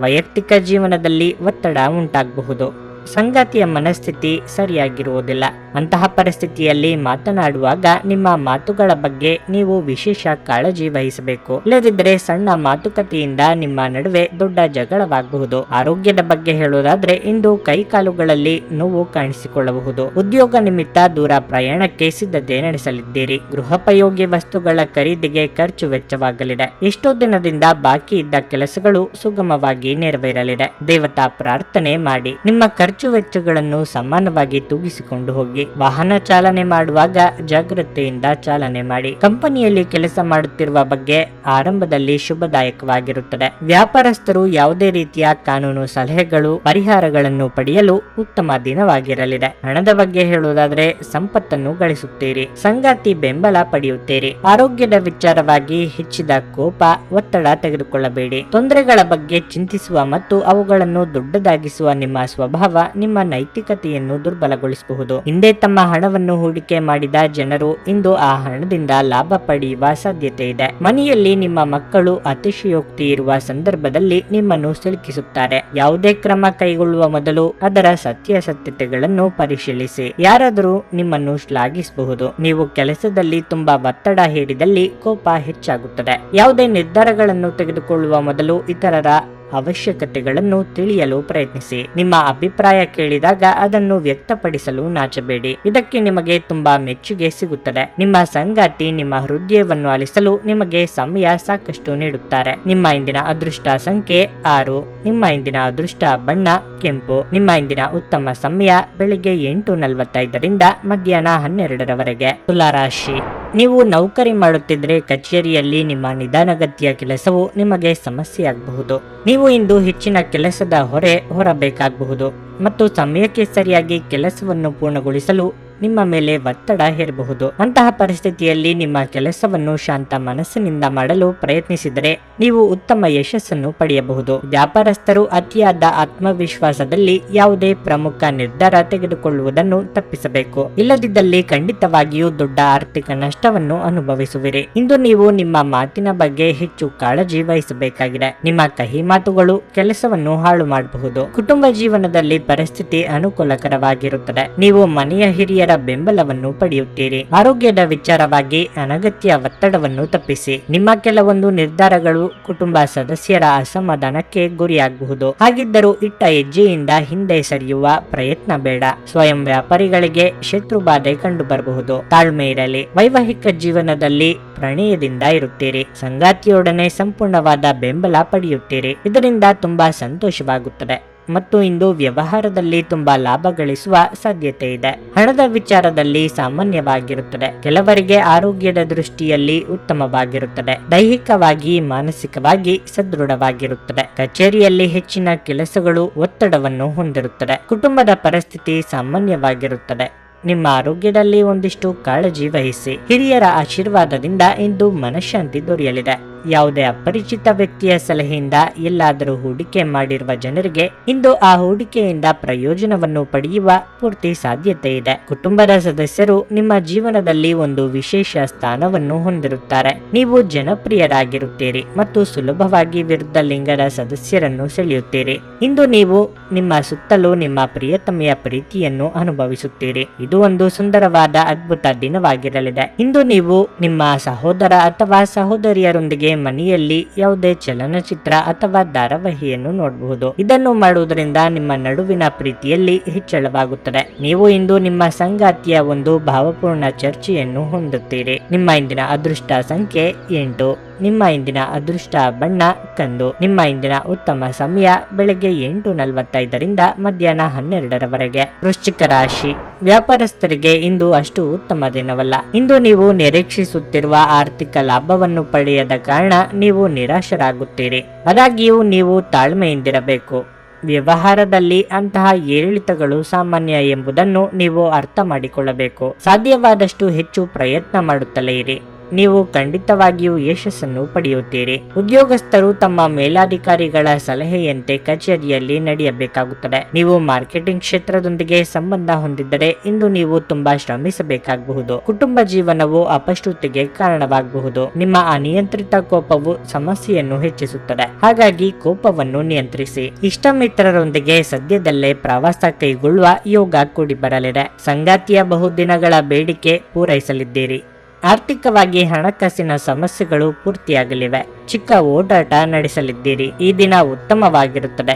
ವೈಯಕ್ತಿಕ ಜೀವನದಲ್ಲಿ ಒತ್ತಡ ಉಂಟಾಗಬಹುದು. ಸಂಗಾತಿಯ ಮನಸ್ಥಿತಿ ಸರಿಯಾಗಿರುವುದಿಲ್ಲ. ಅಂತಹ ಪರಿಸ್ಥಿತಿಯಲ್ಲಿ ಮಾತನಾಡುವಾಗ ನಿಮ್ಮ ಮಾತುಗಳ ಬಗ್ಗೆ ನೀವು ವಿಶೇಷ ಕಾಳಜಿ ವಹಿಸಬೇಕು. ಇಲ್ಲದಿದ್ದರೆ ಸಣ್ಣ ಮಾತುಕತೆಯಿಂದ ನಿಮ್ಮ ನಡುವೆ ದೊಡ್ಡ ಜಗಳವಾಗಬಹುದು. ಆರೋಗ್ಯದ ಬಗ್ಗೆ ಹೇಳುವುದಾದ್ರೆ ಇಂದು ಕೈಕಾಲುಗಳಲ್ಲಿ ನೋವು ಕಾಣಿಸಿಕೊಳ್ಳಬಹುದು. ಉದ್ಯೋಗ ನಿಮಿತ್ತ ದೂರ ಪ್ರಯಾಣಕ್ಕೆ ಸಿದ್ಧತೆ ನಡೆಸಲಿದ್ದೀರಿ. ಗೃಹೋಪಯೋಗಿ ವಸ್ತುಗಳ ಖರೀದಿಗೆ ಖರ್ಚು ವೆಚ್ಚವಾಗಲಿದೆ. ಎಷ್ಟೋ ದಿನದಿಂದ ಬಾಕಿ ಇದ್ದ ಕೆಲಸಗಳು ಸುಗಮವಾಗಿ ನೆರವೇರಲಿದೆ. ದೇವತಾ ಪ್ರಾರ್ಥನೆ ಮಾಡಿ. ನಿಮ್ಮ ಖರ್ಚು ವೆಚ್ಚಗಳನ್ನು ಸಮಾನವಾಗಿ ತೂಗಿಸಿಕೊಂಡು ಹೋಗಿ. ವಾಹನ ಚಾಲನೆ ಮಾಡುವಾಗ ಜಾಗ್ರತೆಯಿಂದ ಚಾಲನೆ ಮಾಡಿ. ಕಂಪನಿಯಲ್ಲಿ ಕೆಲಸ ಮಾಡುತ್ತಿರುವ ಬಗ್ಗೆ ಆರಂಭದಲ್ಲಿ ಶುಭದಾಯಕವಾಗಿರುತ್ತದೆ. ವ್ಯಾಪಾರಸ್ಥರು ಯಾವುದೇ ರೀತಿಯ ಕಾನೂನು ಸಲಹೆಗಳು ಪರಿಹಾರಗಳನ್ನು ಪಡೆಯಲು ಉತ್ತಮ ದಿನವಾಗಿರಲಿದೆ. ಹಣದ ಬಗ್ಗೆ ಹೇಳುವುದಾದ್ರೆ ಸಂಪತ್ತನ್ನು ಗಳಿಸುತ್ತೀರಿ. ಸಂಗಾತಿ ಬೆಂಬಲ ಪಡೆಯುತ್ತೀರಿ. ಆರೋಗ್ಯದ ವಿಚಾರವಾಗಿ ಹೆಚ್ಚಿದ ಕೋಪ ಒತ್ತಡ ತೆಗೆದುಕೊಳ್ಳಬೇಡಿ. ತೊಂದರೆಗಳ ಬಗ್ಗೆ ಚಿಂತಿಸುವ ಮತ್ತು ಅವುಗಳನ್ನು ದೊಡ್ಡದಾಗಿಸುವ ನಿಮ್ಮ ಸ್ವಭಾವ ನಿಮ್ಮ ನೈತಿಕತೆಯನ್ನು ದುರ್ಬಲಗೊಳಿಸಬಹುದು. ಹಿಂದೆ ತಮ್ಮ ಹಣವನ್ನು ಹೂಡಿಕೆ ಮಾಡಿದ ಜನರು ಇಂದು ಆ ಹಣದಿಂದ ಲಾಭ ಪಡೆಯುವ ಸಾಧ್ಯತೆ ಇದೆ. ಮನೆಯಲ್ಲಿ ನಿಮ್ಮ ಮಕ್ಕಳು ಅತಿಶಯೋಕ್ತಿ ಇರುವ ಸಂದರ್ಭದಲ್ಲಿ ನಿಮ್ಮನ್ನು ಸಿಲುಕಿಸುತ್ತಾರೆ. ಯಾವುದೇ ಕ್ರಮ ಕೈಗೊಳ್ಳುವ ಮೊದಲು ಅದರ ಸತ್ಯಾಸತ್ಯತೆಗಳನ್ನು ಪರಿಶೀಲಿಸಿ. ಯಾರಾದರೂ ನಿಮ್ಮನ್ನು ಶ್ಲಾಘಿಸಬಹುದು. ನೀವು ಕೆಲಸದಲ್ಲಿ ತುಂಬಾ ಒತ್ತಡ ಹೇರಿದಲ್ಲಿ ಕೋಪ ಹೆಚ್ಚಾಗುತ್ತದೆ. ಯಾವುದೇ ನಿರ್ಧಾರಗಳನ್ನು ತೆಗೆದುಕೊಳ್ಳುವ ಮೊದಲು ಇತರರ ಅವಶ್ಯಕತೆಗಳನ್ನು ತಿಳಿಯಲು ಪ್ರಯತ್ನಿಸಿ. ನಿಮ್ಮ ಅಭಿಪ್ರಾಯ ಕೇಳಿದಾಗ ಅದನ್ನು ವ್ಯಕ್ತಪಡಿಸಲು ನಾಚಬೇಡಿ. ಇದಕ್ಕೆ ನಿಮಗೆ ತುಂಬಾ ಮೆಚ್ಚುಗೆ ಸಿಗುತ್ತದೆ. ನಿಮ್ಮ ಸಂಗಾತಿ ನಿಮ್ಮ ಹೃದಯವನ್ನು ಆಲಿಸಲು ನಿಮಗೆ ಸಮಯ ಸಾಕಷ್ಟು ನೀಡುತ್ತಾರೆ. ನಿಮ್ಮ ಇಂದಿನ ಅದೃಷ್ಟ ಸಂಖ್ಯೆ 6. ನಿಮ್ಮ ಇಂದಿನ ಅದೃಷ್ಟ ಬಣ್ಣ ಕೆಂಪು. ನಿಮ್ಮ ಇಂದಿನ ಉತ್ತಮ ಸಮಯ ಬೆಳಿಗ್ಗೆ 8:45ರಿಂದ ಮಧ್ಯಾಹ್ನ 12ರವರೆಗೆ. ತುಲಾರಾಶಿ. ನೀವು ನೌಕರಿ ಮಾಡುತ್ತಿದ್ರೆ ಕಚೇರಿಯಲ್ಲಿ ನಿಮ್ಮ ನಿಧಾನಗತಿಯ ಕೆಲಸವು ನಿಮಗೆ ಸಮಸ್ಯೆಯಾಗಬಹುದು. ನೀವು ಇಂದು ಹೆಚ್ಚಿನ ಕೆಲಸದ ಹೊರೆ ಹೊರಬೇಕಾಗಬಹುದು ಮತ್ತು ಸಮಯಕ್ಕೆ ಸರಿಯಾಗಿ ಕೆಲಸವನ್ನು ಪೂರ್ಣಗೊಳಿಸಲು ನಿಮ್ಮ ಮೇಲೆ ಒತ್ತಡ ಹೇರಬಹುದು. ಅಂತಹ ಪರಿಸ್ಥಿತಿಯಲ್ಲಿ ನಿಮ್ಮ ಕೆಲಸವನ್ನು ಶಾಂತ ಮನಸ್ಸಿನಿಂದ ಮಾಡಲು ಪ್ರಯತ್ನಿಸಿದರೆ ನೀವು ಉತ್ತಮ ಯಶಸ್ಸನ್ನು ಪಡೆಯಬಹುದು. ವ್ಯಾಪಾರಸ್ಥರು ಅತಿಯಾದ ಆತ್ಮವಿಶ್ವಾಸದಲ್ಲಿ ಯಾವುದೇ ಪ್ರಮುಖ ನಿರ್ಧಾರ ತೆಗೆದುಕೊಳ್ಳುವುದನ್ನು ತಪ್ಪಿಸಬೇಕು. ಇಲ್ಲದಿದ್ದಲ್ಲಿ ಖಂಡಿತವಾಗಿಯೂ ದೊಡ್ಡ ಆರ್ಥಿಕ ನಷ್ಟವನ್ನು ಅನುಭವಿಸುವಿರಿ. ಇಂದು ನೀವು ನಿಮ್ಮ ಮಾತಿನ ಬಗ್ಗೆ ಹೆಚ್ಚು ಕಾಳಜಿ ವಹಿಸಬೇಕಾಗಿದೆ. ನಿಮ್ಮ ಕಹಿ ಮಾತುಗಳು ಕೆಲಸವನ್ನು ಹಾಳು ಮಾಡಬಹುದು. ಕುಟುಂಬ ಜೀವನದಲ್ಲಿ ಪರಿಸ್ಥಿತಿ ಅನುಕೂಲಕರವಾಗಿರುತ್ತದೆ. ನೀವು ಮನೆಯ ಹಿರಿಯರ ಬೆಂಬಲವನ್ನು ಪಡೆಯುತ್ತೀರಿ. ಆರೋಗ್ಯದ ವಿಚಾರವಾಗಿ ಅನಗತ್ಯ ಒತ್ತಡವನ್ನು ತಪ್ಪಿಸಿ. ನಿಮ್ಮ ಕೆಲವೊಂದು ನಿರ್ಧಾರಗಳು ಕುಟುಂಬ ಸದಸ್ಯರ ಅಸಮಾಧಾನಕ್ಕೆ ಗುರಿಯಾಗಬಹುದು. ಹಾಗಿದ್ದರೂ ಇಟ್ಟ ಹೆಜ್ಜೆಯಿಂದ ಹಿಂದೆ ಸರಿಯುವ ಪ್ರಯತ್ನ ಬೇಡ. ಸ್ವಯಂ ವ್ಯಾಪಾರಿಗಳಿಗೆ ಶತ್ರು ಬಾಧೆ ಕಂಡು ಬರಬಹುದು. ತಾಳ್ಮೆ ಇರಲಿ. ವೈವಾಹಿಕ ಜೀವನದಲ್ಲಿ ಪ್ರಣಯದಿಂದ ಇರುತ್ತೀರಿ. ಸಂಗಾತಿಯೊಡನೆ ಸಂಪೂರ್ಣವಾದ ಬೆಂಬಲ ಪಡೆಯುತ್ತೀರಿ. ಇದರಿಂದ ತುಂಬಾ ಸಂತೋಷವಾಗುತ್ತದೆ ಮತ್ತು ಇಂದು ವ್ಯವಹಾರದಲ್ಲಿ ತುಂಬಾ ಲಾಭ ಗಳಿಸುವ ಸಾಧ್ಯತೆ ಇದೆ. ಹಣದ ವಿಚಾರದಲ್ಲಿ ಸಾಮಾನ್ಯವಾಗಿರುತ್ತದೆ. ಕೆಲವರಿಗೆ ಆರೋಗ್ಯದ ದೃಷ್ಟಿಯಲ್ಲಿ ಉತ್ತಮವಾಗಿರುತ್ತದೆ. ದೈಹಿಕವಾಗಿ ಮಾನಸಿಕವಾಗಿ ಸದೃಢವಾಗಿರುತ್ತದೆ. ಕಚೇರಿಯಲ್ಲಿ ಹೆಚ್ಚಿನ ಕೆಲಸಗಳು ಒತ್ತಡವನ್ನು ಹೊಂದಿರುತ್ತದೆ. ಕುಟುಂಬದ ಪರಿಸ್ಥಿತಿ ಸಾಮಾನ್ಯವಾಗಿರುತ್ತದೆ. ನಿಮ್ಮ ಆರೋಗ್ಯದಲ್ಲಿ ಒಂದಿಷ್ಟು ಕಾಳಜಿ ವಹಿಸಿ. ಹಿರಿಯರ ಆಶೀರ್ವಾದದಿಂದ ಇಂದು ಮನಃಶಾಂತಿ ದೊರೆಯಲಿದೆ. ಯಾವುದೇ ಅಪರಿಚಿತ ವ್ಯಕ್ತಿಯ ಸಲಹೆಯಿಂದ ಎಲ್ಲಾದರೂ ಹೂಡಿಕೆ ಮಾಡಿರುವ ಜನರಿಗೆ ಇಂದು ಆ ಹೂಡಿಕೆಯಿಂದ ಪ್ರಯೋಜನವನ್ನು ಪಡೆಯುವ ಪೂರ್ತಿ ಸಾಧ್ಯತೆ ಇದೆ. ಕುಟುಂಬದ ಸದಸ್ಯರು ನಿಮ್ಮ ಜೀವನದಲ್ಲಿ ಒಂದು ವಿಶೇಷ ಸ್ಥಾನವನ್ನು ಹೊಂದಿರುತ್ತಾರೆ. ನೀವು ಜನಪ್ರಿಯರಾಗಿರುತ್ತೀರಿ ಮತ್ತು ಸುಲಭವಾಗಿ ವಿರುದ್ಧ ಲಿಂಗದ ಸದಸ್ಯರನ್ನು ಸೆಳೆಯುತ್ತೀರಿ. ಇಂದು ನೀವು ನಿಮ್ಮ ಸುತ್ತಲೂ ನಿಮ್ಮ ಪ್ರಿಯತಮೆಯ ಪ್ರೀತಿಯನ್ನು ಅನುಭವಿಸುತ್ತೀರಿ. ಇದು ಒಂದು ಸುಂದರವಾದ ಅದ್ಭುತ ದಿನವಾಗಿರಲಿದೆ. ಇಂದು ನೀವು ನಿಮ್ಮ ಸಹೋದರ ಅಥವಾ ಸಹೋದರಿಯರೊಂದಿಗೆ ಮನೆಯಲ್ಲಿ ಯಾವುದೇ ಚಲನಚಿತ್ರ ಅಥವಾ ಧಾರಾವಾಹಿಯನ್ನು ನೋಡಬಹುದು. ಇದನ್ನು ಮಾಡುವುದರಿಂದ ನಿಮ್ಮ ನಡುವಿನ ಪ್ರೀತಿಯಲ್ಲಿ ಹೆಚ್ಚಳವಾಗುತ್ತದೆ. ನೀವು ಇಂದು ನಿಮ್ಮ ಸಂಗಾತಿಯ ಒಂದು ಭಾವಪೂರ್ಣ ಚರ್ಚೆಯನ್ನು ಹೊಂದುತ್ತೀರಿ. ನಿಮ್ಮ ಇಂದಿನ ಅದೃಷ್ಟ ಸಂಖ್ಯೆ 8. ನಿಮ್ಮ ಇಂದಿನ ಅದೃಷ್ಟ ಬಣ್ಣ ಕಂದು. ನಿಮ್ಮ ಇಂದಿನ ಉತ್ತಮ ಸಮಯ ಬೆಳಗ್ಗೆ 8:45ರಿಂದ ಮಧ್ಯಾಹ್ನ 12ರವರೆಗೆ. ವೃಶ್ಚಿಕ ರಾಶಿ. ವ್ಯಾಪಾರಸ್ಥರಿಗೆ ಇಂದು ಅಷ್ಟು ಉತ್ತಮ ದಿನವಲ್ಲ. ಇಂದು ನೀವು ನಿರೀಕ್ಷಿಸುತ್ತಿರುವ ಆರ್ಥಿಕ ಲಾಭವನ್ನು ಪಡೆಯದ ಕಾರಣ ನೀವು ನಿರಾಶರಾಗುತ್ತೀರಿ. ಆದಾಗ್ಯೂ ನೀವು ತಾಳ್ಮೆಯಿಂದಿರಬೇಕು. ವ್ಯವಹಾರದಲ್ಲಿ ಅಂತಹ ಏರಿಳಿತಗಳು ಸಾಮಾನ್ಯ ಎಂಬುದನ್ನು ನೀವು ಅರ್ಥ ಮಾಡಿಕೊಳ್ಳಬೇಕು. ಸಾಧ್ಯವಾದಷ್ಟು ಹೆಚ್ಚು ಪ್ರಯತ್ನ ಮಾಡುತ್ತಲೇ ಇರಿ. ನೀವು ಖಂಡಿತವಾಗಿಯೂ ಯಶಸ್ಸನ್ನು ಪಡೆಯುತ್ತೀರಿ. ಉದ್ಯೋಗಸ್ಥರು ತಮ್ಮ ಮೇಲಾಧಿಕಾರಿಗಳ ಸಲಹೆಯಂತೆ ಕಚೇರಿಯಲ್ಲಿ ನಡೆಯಬೇಕಾಗುತ್ತದೆ. ನೀವು ಮಾರ್ಕೆಟಿಂಗ್ ಕ್ಷೇತ್ರದೊಂದಿಗೆ ಸಂಬಂಧ ಹೊಂದಿದ್ದರೆ ಇಂದು ನೀವು ತುಂಬಾ ಶ್ರಮಿಸಬೇಕಾಗಬಹುದು. ಕುಟುಂಬ ಜೀವನವು ಅಪಶ್ರುತಿಗೆ ಕಾರಣವಾಗಬಹುದು. ನಿಮ್ಮ ಅನಿಯಂತ್ರಿತ ಕೋಪವು ಸಮಸ್ಯೆಯನ್ನು ಹೆಚ್ಚಿಸುತ್ತದೆ. ಹಾಗಾಗಿ ಕೋಪವನ್ನು ನಿಯಂತ್ರಿಸಿ. ಇಷ್ಟ ಮಿತ್ರರೊಂದಿಗೆ ಸದ್ಯದಲ್ಲೇ ಪ್ರವಾಸ ಕೈಗೊಳ್ಳುವ ಯೋಗ ಕೂಡಿ ಬರಲಿದೆ. ಸಂಗಾತಿಯ ಬಹುದಿನಗಳ ಬೇಡಿಕೆ ಪೂರೈಸಲಿದ್ದೀರಿ. ಆರ್ಥಿಕವಾಗಿ ಹಣಕಾಸಿನ ಸಮಸ್ಯೆಗಳು ಪೂರ್ತಿಯಾಗಲಿವೆ. ಚಿಕ್ಕ ಓಡಾಟ ನಡೆಸಲಿದ್ದೀರಿ. ಈ ದಿನ ಉತ್ತಮವಾಗಿರುತ್ತದೆ.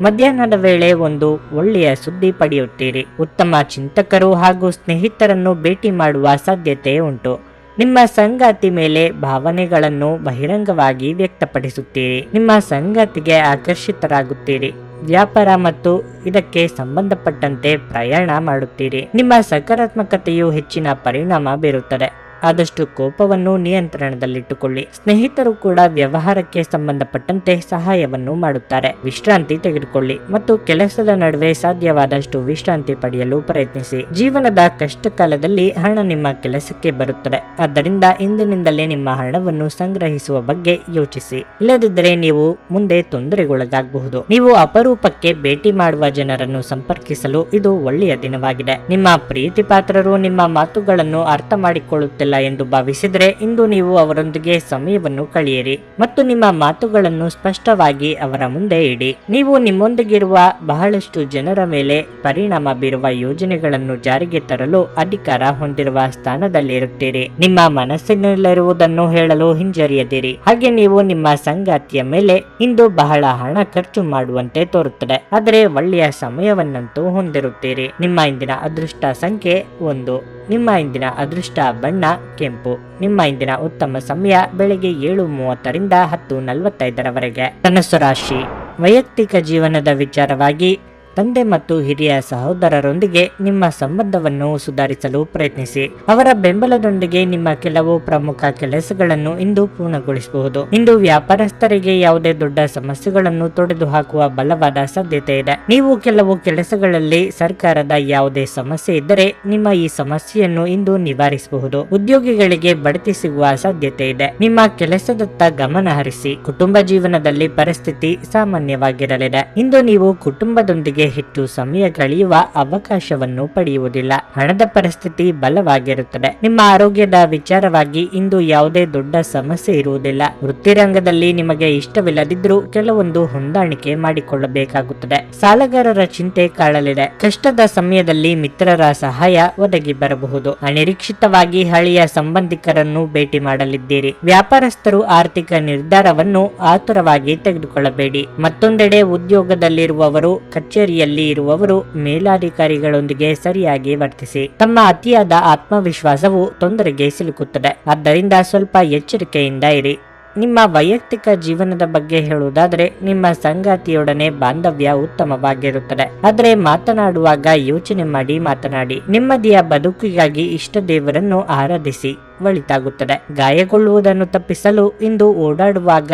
ಮಧ್ಯಾಹ್ನದ ವೇಳೆ ಒಂದು ಒಳ್ಳೆಯ ಸುದ್ದಿ ಪಡೆಯುತ್ತೀರಿ. ಉತ್ತಮ ಚಿಂತಕರು ಹಾಗೂ ಸ್ನೇಹಿತರನ್ನು ಭೇಟಿ ಮಾಡುವ ಸಾಧ್ಯತೆ ಉಂಟು. ನಿಮ್ಮ ಸಂಗಾತಿ ಮೇಲೆ ಭಾವನೆಗಳನ್ನು ಬಹಿರಂಗವಾಗಿ ವ್ಯಕ್ತಪಡಿಸುತ್ತೀರಿ. ನಿಮ್ಮ ಸಂಗಾತಿಗೆ ಆಕರ್ಷಿತರಾಗುತ್ತೀರಿ. ವ್ಯಾಪಾರ ಮತ್ತು ಇದಕ್ಕೆ ಸಂಬಂಧಪಟ್ಟಂತೆ ಪ್ರಯಾಣ ಮಾಡುತ್ತೀರಿ. ನಿಮ್ಮ ಸಕಾರಾತ್ಮಕತೆಯು ಹೆಚ್ಚಿನ ಪರಿಣಾಮ ಬೀರುತ್ತದೆ. ಆದಷ್ಟು ಕೋಪವನ್ನು ನಿಯಂತ್ರಣದಲ್ಲಿಟ್ಟುಕೊಳ್ಳಿ. ಸ್ನೇಹಿತರು ಕೂಡ ವ್ಯವಹಾರಕ್ಕೆ ಸಂಬಂಧಪಟ್ಟಂತೆ ಸಹಾಯವನ್ನು ಮಾಡುತ್ತಾರೆ. ವಿಶ್ರಾಂತಿ ತೆಗೆದುಕೊಳ್ಳಿ ಮತ್ತು ಕೆಲಸದ ನಡುವೆ ಸಾಧ್ಯವಾದಷ್ಟು ವಿಶ್ರಾಂತಿ ಪಡೆಯಲು ಪ್ರಯತ್ನಿಸಿ. ಜೀವನದ ಕಷ್ಟ ಕಾಲದಲ್ಲಿ ಹಣ ನಿಮ್ಮ ಕೆಲಸಕ್ಕೆ ಬರುತ್ತದೆ. ಆದ್ದರಿಂದ ಇಂದಿನಿಂದಲೇ ನಿಮ್ಮ ಹಣವನ್ನು ಸಂಗ್ರಹಿಸುವ ಬಗ್ಗೆ ಯೋಚಿಸಿ. ಇಲ್ಲದಿದ್ದರೆ ನೀವು ಮುಂದೆ ತೊಂದರೆಗೊಳಗಾಗಬಹುದು. ನೀವು ಅಪರೂಪಕ್ಕೆ ಭೇಟಿ ಮಾಡುವ ಜನರನ್ನು ಸಂಪರ್ಕಿಸಲು ಇದು ಒಳ್ಳೆಯ ದಿನವಾಗಿದೆ. ನಿಮ್ಮ ಪ್ರೀತಿ ಪಾತ್ರರು ನಿಮ್ಮ ಮಾತುಗಳನ್ನು ಅರ್ಥ ಮಾಡಿಕೊಳ್ಳುತ್ತಿಲ್ಲ ಎಂದು ಭಾವಿಸಿದರೆ ಇಂದು ನೀವು ಅವರೊಂದಿಗೆ ಸಮಯವನ್ನು ಕಳೆಯಿರಿ ಮತ್ತು ನಿಮ್ಮ ಮಾತುಗಳನ್ನು ಸ್ಪಷ್ಟವಾಗಿ ಅವರ ಮುಂದೆ ಇಡಿ. ನೀವು ನಿಮ್ಮೊಂದಿಗಿರುವ ಬಹಳಷ್ಟು ಜನರ ಮೇಲೆ ಪರಿಣಾಮ ಬೀರುವ ಯೋಜನೆಗಳನ್ನು ಜಾರಿಗೆ ತರಲು ಅಧಿಕಾರ ಹೊಂದಿರುವ ಸ್ಥಾನದಲ್ಲಿರುತ್ತೀರಿ. ನಿಮ್ಮ ಮನಸ್ಸಿನಲ್ಲಿರುವುದನ್ನು ಹೇಳಲು ಹಿಂಜರಿಯದಿರಿ. ಹಾಗೆ ನೀವು ನಿಮ್ಮ ಸಂಗಾತಿಯ ಮೇಲೆ ಇಂದು ಬಹಳ ಹಣ ಖರ್ಚು ಮಾಡುವಂತೆ ತೋರುತ್ತದೆ. ಆದರೆ ಒಳ್ಳೆಯ ಸಮಯವನ್ನಂತೂ ಹೊಂದಿರುತ್ತೀರಿ. ನಿಮ್ಮ ಇಂದಿನ ಅದೃಷ್ಟ ಸಂಖ್ಯೆ 1. ನಿಮ್ಮ ಇಂದಿನ ಅದೃಷ್ಟ ಬಣ್ಣ ಕೆಂಪು. ನಿಮ್ಮ ಇಂದಿನ ಉತ್ತಮ ಸಮಯ ಬೆಳಗ್ಗೆ 7:30ರಿಂದ 10:45ರವರೆಗೆ. ಧನುಸ್ಸು ರಾಶಿ. ವೈಯಕ್ತಿಕ ಜೀವನದ ವಿಚಾರವಾಗಿ ತಂದೆ ಮತ್ತು ಹಿರಿಯ ಸಹೋದರರೊಂದಿಗೆ ನಿಮ್ಮ ಸಂಬಂಧವನ್ನು ಸುಧಾರಿಸಲು ಪ್ರಯತ್ನಿಸಿ. ಅವರ ಬೆಂಬಲದೊಂದಿಗೆ ನಿಮ್ಮ ಕೆಲವು ಪ್ರಮುಖ ಕೆಲಸಗಳನ್ನು ಇಂದು ಪೂರ್ಣಗೊಳಿಸಬಹುದು. ಇಂದು ವ್ಯಾಪಾರಸ್ಥರಿಗೆ ಯಾವುದೇ ದೊಡ್ಡ ಸಮಸ್ಯೆಗಳನ್ನು ತೊಡೆದುಹಾಕುವ ಬಲವಾದ ಸಾಧ್ಯತೆ ಇದೆ. ನೀವು ಕೆಲವು ಕೆಲಸಗಳಲ್ಲಿ ಸರ್ಕಾರದ ಯಾವುದೇ ಸಮಸ್ಯೆ ಇದ್ದರೆ ನಿಮ್ಮ ಈ ಸಮಸ್ಯೆಯನ್ನು ಇಂದು ನಿವಾರಿಸಬಹುದು. ಉದ್ಯೋಗಿಗಳಿಗೆ ಬಡ್ತಿ ಸಿಗುವ ಸಾಧ್ಯತೆ ಇದೆ. ನಿಮ್ಮ ಕೆಲಸದತ್ತ ಗಮನ ಹರಿಸಿ. ಕುಟುಂಬ ಜೀವನದಲ್ಲಿ ಪರಿಸ್ಥಿತಿ ಸಾಮಾನ್ಯವಾಗಿರಲಿದೆ. ಇಂದು ನೀವು ಕುಟುಂಬದೊಂದಿಗೆ ಹೆಚ್ಚು ಸಮಯ ಕಳೆಯುವ ಅವಕಾಶವನ್ನು ಪಡೆಯುವುದಿಲ್ಲ. ಹಣದ ಪರಿಸ್ಥಿತಿ ಬಲವಾಗಿರುತ್ತದೆ. ನಿಮ್ಮ ಆರೋಗ್ಯದ ವಿಚಾರವಾಗಿ ಇಂದು ಯಾವುದೇ ದೊಡ್ಡ ಸಮಸ್ಯೆ ಇರುವುದಿಲ್ಲ. ವೃತ್ತಿರಂಗದಲ್ಲಿ ನಿಮಗೆ ಇಷ್ಟವಿಲ್ಲದಿದ್ರೂ ಕೆಲವೊಂದು ಹೊಂದಾಣಿಕೆ ಮಾಡಿಕೊಳ್ಳಬೇಕಾಗುತ್ತದೆ. ಸಾಲಗಾರರ ಚಿಂತೆ ಕಾಡಲಿದೆ. ಕಷ್ಟದ ಸಮಯದಲ್ಲಿ ಮಿತ್ರರ ಸಹಾಯ ಒದಗಿ ಬರಬಹುದು. ಅನಿರೀಕ್ಷಿತವಾಗಿ ಹಳೆಯ ಸಂಬಂಧಿಕರನ್ನು ಭೇಟಿ ಮಾಡಲಿದ್ದೀರಿ. ವ್ಯಾಪಾರಸ್ಥರು ಆರ್ಥಿಕ ನಿರ್ಧಾರವನ್ನು ಆತುರವಾಗಿ ತೆಗೆದುಕೊಳ್ಳಬೇಡಿ. ಮತ್ತೊಂದೆಡೆ ಉದ್ಯೋಗದಲ್ಲಿರುವವರು, ಕಚೇರಿಯಲ್ಲಿ ಇರುವವರು ಮೇಲಾಧಿಕಾರಿಗಳೊಂದಿಗೆ ಸರಿಯಾಗಿ ವರ್ತಿಸಿ. ತಮ್ಮ ಅತಿಯಾದ ಆತ್ಮವಿಶ್ವಾಸವು ತೊಂದರೆಗೆ ಸಿಲುಕುತ್ತದೆ. ಆದ್ದರಿಂದ ಸ್ವಲ್ಪ ಎಚ್ಚರಿಕೆಯಿಂದ ಇರಿ. ನಿಮ್ಮ ವೈಯಕ್ತಿಕ ಜೀವನದ ಬಗ್ಗೆ ಹೇಳುವುದಾದರೆ ನಿಮ್ಮ ಸಂಗಾತಿಯೊಡನೆ ಬಾಂಧವ್ಯ ಉತ್ತಮವಾಗಿರುತ್ತದೆ. ಆದರೆ ಮಾತನಾಡುವಾಗ ಯೋಚನೆ ಮಾಡಿ ಮಾತನಾಡಿ. ನೆಮ್ಮದಿಯ ಬದುಕಿಗಾಗಿ ಇಷ್ಟ ದೇವರನ್ನು ಆರಾಧಿಸಿ. ಒಳಿತಾಗುತ್ತದೆ. ಗಾಯಗೊಳ್ಳುವುದನ್ನು ತಪ್ಪಿಸಲು ಇಂದು ಓಡಾಡುವಾಗ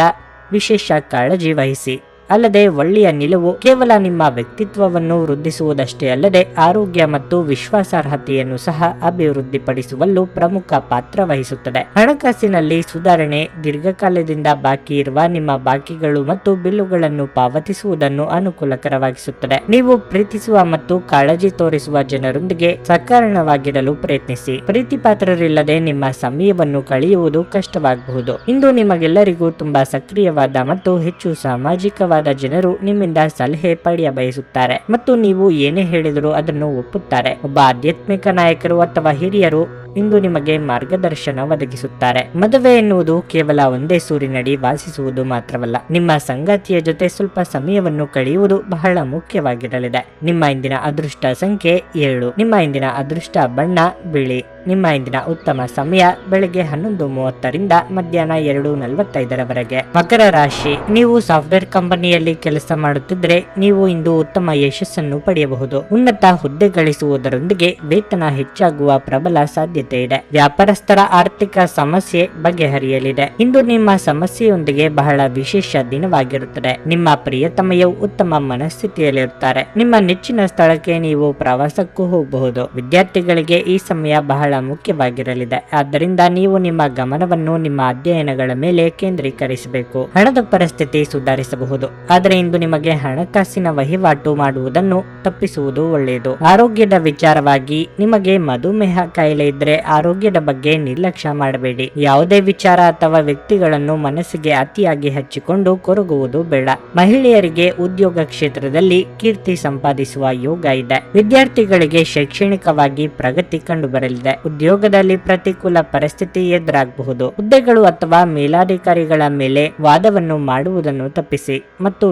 ವಿಶೇಷ ಕಾಳಜಿ ವಹಿಸಿ. ಅಲ್ಲದೆ ಒಳ್ಳೆಯ ನಿಲುವು ಕೇವಲ ನಿಮ್ಮ ವ್ಯಕ್ತಿತ್ವವನ್ನು ವೃದ್ಧಿಸುವುದಷ್ಟೇ ಅಲ್ಲದೆ ಆರೋಗ್ಯ ಮತ್ತು ವಿಶ್ವಾಸಾರ್ಹತೆಯನ್ನು ಸಹ ಅಭಿವೃದ್ಧಿಪಡಿಸುವಲ್ಲೂ ಪ್ರಮುಖ ಪಾತ್ರ ವಹಿಸುತ್ತದೆ. ಹಣಕಾಸಿನಲ್ಲಿ ಸುಧಾರಣೆ. ದೀರ್ಘಕಾಲದಿಂದ ಬಾಕಿ ಇರುವ ನಿಮ್ಮ ಬಾಕಿಗಳು ಮತ್ತು ಬಿಲ್ಲುಗಳನ್ನು ಪಾವತಿಸುವುದನ್ನು ಅನುಕೂಲಕರವಾಗಿಸುತ್ತದೆ. ನೀವು ಪ್ರೀತಿಸುವ ಮತ್ತು ಕಾಳಜಿ ತೋರಿಸುವ ಜನರೊಂದಿಗೆ ಸಕಾರಣವಾಗಿರಲು ಪ್ರಯತ್ನಿಸಿ. ಪ್ರೀತಿಪಾತ್ರರಿಲ್ಲದೆ ನಿಮ್ಮ ಸಮಯವನ್ನು ಕಳೆಯುವುದು ಕಷ್ಟವಾಗಬಹುದು. ಇಂದು ನಿಮಗೆಲ್ಲರಿಗೂ ತುಂಬಾ ಸಕ್ರಿಯವಾದ ಮತ್ತು ಹೆಚ್ಚು ಸಾಮಾಜಿಕವಾದ ಜನರು ನಿಮ್ಮಿಂದ ಸಲಹೆ ಪಡೆಯ ಬಯಸುತ್ತಾರೆ ಮತ್ತು ನೀವು ಏನೇ ಹೇಳಿದರೂ ಅದನ್ನು ಒಪ್ಪುತ್ತಾರೆ. ಒಬ್ಬ ಆಧ್ಯಾತ್ಮಿಕ ನಾಯಕರು ಅಥವಾ ಹಿರಿಯರು ಇಂದು ನಿಮಗೆ ಮಾರ್ಗದರ್ಶನ ಒದಗಿಸುತ್ತಾರೆ. ಮದುವೆ ಎನ್ನುವುದು ಕೇವಲ ಒಂದೇ ಸೂರಿನಡಿ ವಾಸಿಸುವುದು ಮಾತ್ರವಲ್ಲ. ನಿಮ್ಮ ಸಂಗಾತಿಯ ಜೊತೆ ಸ್ವಲ್ಪ ಸಮಯವನ್ನು ಕಳೆಯುವುದು ಬಹಳ ಮುಖ್ಯವಾಗಿರಲಿದೆ. ನಿಮ್ಮ ಇಂದಿನ ಅದೃಷ್ಟ ಸಂಖ್ಯೆ 7. ನಿಮ್ಮ ಇಂದಿನ ಅದೃಷ್ಟ ಬಣ್ಣ ಬಿಳಿ. ನಿಮ್ಮ ಇಂದಿನ ಉತ್ತಮ ಸಮಯ ಬೆಳಗ್ಗೆ 11:30ರಿಂದ ಮಧ್ಯಾಹ್ನ 2:45ರವರೆಗೆ. ಮಕರ ರಾಶಿ. ನೀವು ಸಾಫ್ಟ್ವೇರ್ ಕಂಪನಿಯಲ್ಲಿ ಕೆಲಸ ಮಾಡುತ್ತಿದ್ದರೆ ನೀವು ಇಂದು ಉತ್ತಮ ಯಶಸ್ಸನ್ನು ಪಡೆಯಬಹುದು. ಉನ್ನತ ಹುದ್ದೆ ಗಳಿಸುವುದರೊಂದಿಗೆ ವೇತನ ಹೆಚ್ಚಾಗುವ ಪ್ರಬಲ ಸಾಧ್ಯತೆ ಇದೆ. ವ್ಯಾಪಾರಸ್ಥರ ಆರ್ಥಿಕ ಸಮಸ್ಯೆ ಬಗೆಹರಿಯಲಿದೆ. ಇಂದು ನಿಮ್ಮ ಸಮಸ್ಯೆಯೊಂದಿಗೆ ಬಹಳ ವಿಶೇಷ ದಿನವಾಗಿರುತ್ತದೆ. ನಿಮ್ಮ ಪ್ರಿಯತಮೆಯು ಉತ್ತಮ ಮನಸ್ಥಿತಿಯಲ್ಲಿರುತ್ತಾರೆ. ನಿಮ್ಮ ನೆಚ್ಚಿನ ಸ್ಥಳಕ್ಕೆ ನೀವು ಪ್ರವಾಸಕ್ಕೂ ಹೋಗಬಹುದು. ವಿದ್ಯಾರ್ಥಿಗಳಿಗೆ ಈ ಸಮಯ ಬಹಳ ಮುಖ್ಯವಾಗಿರಲಿದೆ. ಆದ್ದರಿಂದ ನೀವು ನಿಮ್ಮ ಗಮನವನ್ನು ನಿಮ್ಮ ಅಧ್ಯಯನಗಳ ಮೇಲೆ ಕೇಂದ್ರೀಕರಿಸಬೇಕು. ಹಣದ ಪರಿಸ್ಥಿತಿ ಸುಧಾರಿಸಬಹುದು. ಆದರೆ ಇಂದು ನಿಮಗೆ ಹಣಕಾಸಿನ ವಹಿವಾಟು ಮಾಡುವುದನ್ನು ತಪ್ಪಿಸುವುದು ಒಳ್ಳೆಯದು. ಆರೋಗ್ಯದ ವಿಚಾರವಾಗಿ ನಿಮಗೆ ಮಧುಮೇಹ ಕಾಯಿಲೆ ಇದ್ದರೆ ಆರೋಗ್ಯದ ಬಗ್ಗೆ ನಿರ್ಲಕ್ಷ್ಯ ಮಾಡಬೇಡಿ. ಯಾವುದೇ ವಿಚಾರ ಅಥವಾ ವ್ಯಕ್ತಿಗಳನ್ನು ಮನಸ್ಸಿಗೆ ಅತಿಯಾಗಿ ಹಚ್ಚಿಕೊಂಡು ಕೊರಗುವುದು ಬೇಡ. ಮಹಿಳೆಯರಿಗೆ ಉದ್ಯೋಗ ಕ್ಷೇತ್ರದಲ್ಲಿ ಕೀರ್ತಿ ಸಂಪಾದಿಸುವ ಯೋಗ ಇದೆ. ವಿದ್ಯಾರ್ಥಿಗಳಿಗೆ ಶೈಕ್ಷಣಿಕವಾಗಿ ಪ್ರಗತಿ ಕಂಡುಬರಲಿದೆ. ಉದ್ಯೋಗದಲ್ಲಿ ಪ್ರತಿಕೂಲ ಪರಿಸ್ಥಿತಿ ಎದುರಾಗಬಹುದು. ಹುದ್ದೆಗಳು ಅಥವಾ ಮೇಲಾಧಿಕಾರಿಗಳ ಮೇಲೆ ವಾದವನ್ನು ಮಾಡುವುದನ್ನು ತಪ್ಪಿಸಿ ಮತ್ತು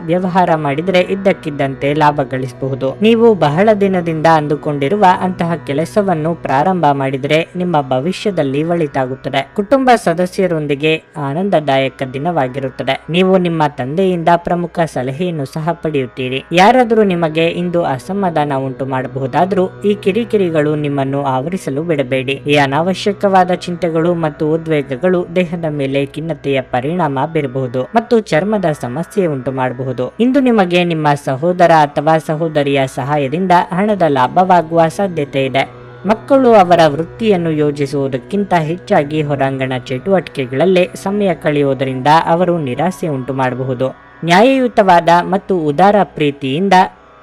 ವ್ಯವಹಾರ ಮಾಡಿದರೆ ಇದ್ದಕ್ಕಿದ್ದಂತೆ ಲಾಭ ಗಳಿಸಬಹುದು. ನೀವು ಬಹಳ ದಿನದಿಂದ ಅಂದುಕೊಂಡಿರುವ ಅಂತಹ ಕೆಲಸವನ್ನು ಪ್ರಾರಂಭ ಮಾಡಿದರೆ ನಿಮ್ಮ ಭವಿಷ್ಯದಲ್ಲಿ ಒಳಿತಾಗುತ್ತದೆ. ಕುಟುಂಬ ಸದಸ್ಯರೊಂದಿಗೆ ಆನಂದದಾಯಕ ದಿನವಾಗಿರುತ್ತದೆ. ನೀವು ನಿಮ್ಮ ತಂದೆಯಿಂದ ಪ್ರಮುಖ ಸಲಹೆಯನ್ನು ಸಹ ಪಡೆಯುತ್ತೀರಿ. ಯಾರಾದರೂ ನಿಮಗೆ ಇಂದು ಅಸಮಾಧಾನ ಉಂಟು ಮಾಡಬಹುದಾದರೂ ಈ ಕಿರಿಕಿರಿಗಳು ನಿಮ್ಮನ್ನು ಆವರಿಸಲು ಬಿಡಬೇಡಿ. ಈ ಅನಾವಶ್ಯಕವಾದ ಚಿಂತೆಗಳು ಮತ್ತು ಉದ್ವೇಗಗಳು ದೇಹದ ಮೇಲೆ ಖಿನ್ನತೆಯ ಪರಿಣಾಮ ಬೀರಬಹುದು ಮತ್ತು ಚರ್ಮದ ಸಮಸ್ಯೆ ಉಂಟು ಮಾಡಬಹುದು. ಇಂದು ನಿಮಗೆ ನಿಮ್ಮ ಸಹೋದರ ಅಥವಾ ಸಹೋದರಿಯ ಸಹಾಯದಿಂದ ಹಣದ ಲಾಭವಾಗುವ ಸಾಧ್ಯತೆ ಇದೆ. ಮಕ್ಕಳು ಅವರ ವೃತ್ತಿಯನ್ನು ಯೋಜಿಸುವುದಕ್ಕಿಂತ ಹೆಚ್ಚಾಗಿ ಹೊರಾಂಗಣ ಚಟುವಟಿಕೆಗಳಲ್ಲೇ ಸಮಯ ಕಳೆಯುವುದರಿಂದ ಅವರು ನಿರಾಸೆ ಉಂಟು ಮಾಡಬಹುದು. ನ್ಯಾಯಯುತವಾದ ಮತ್ತು ಉದಾರ ಪ್ರೀತಿಯಿಂದ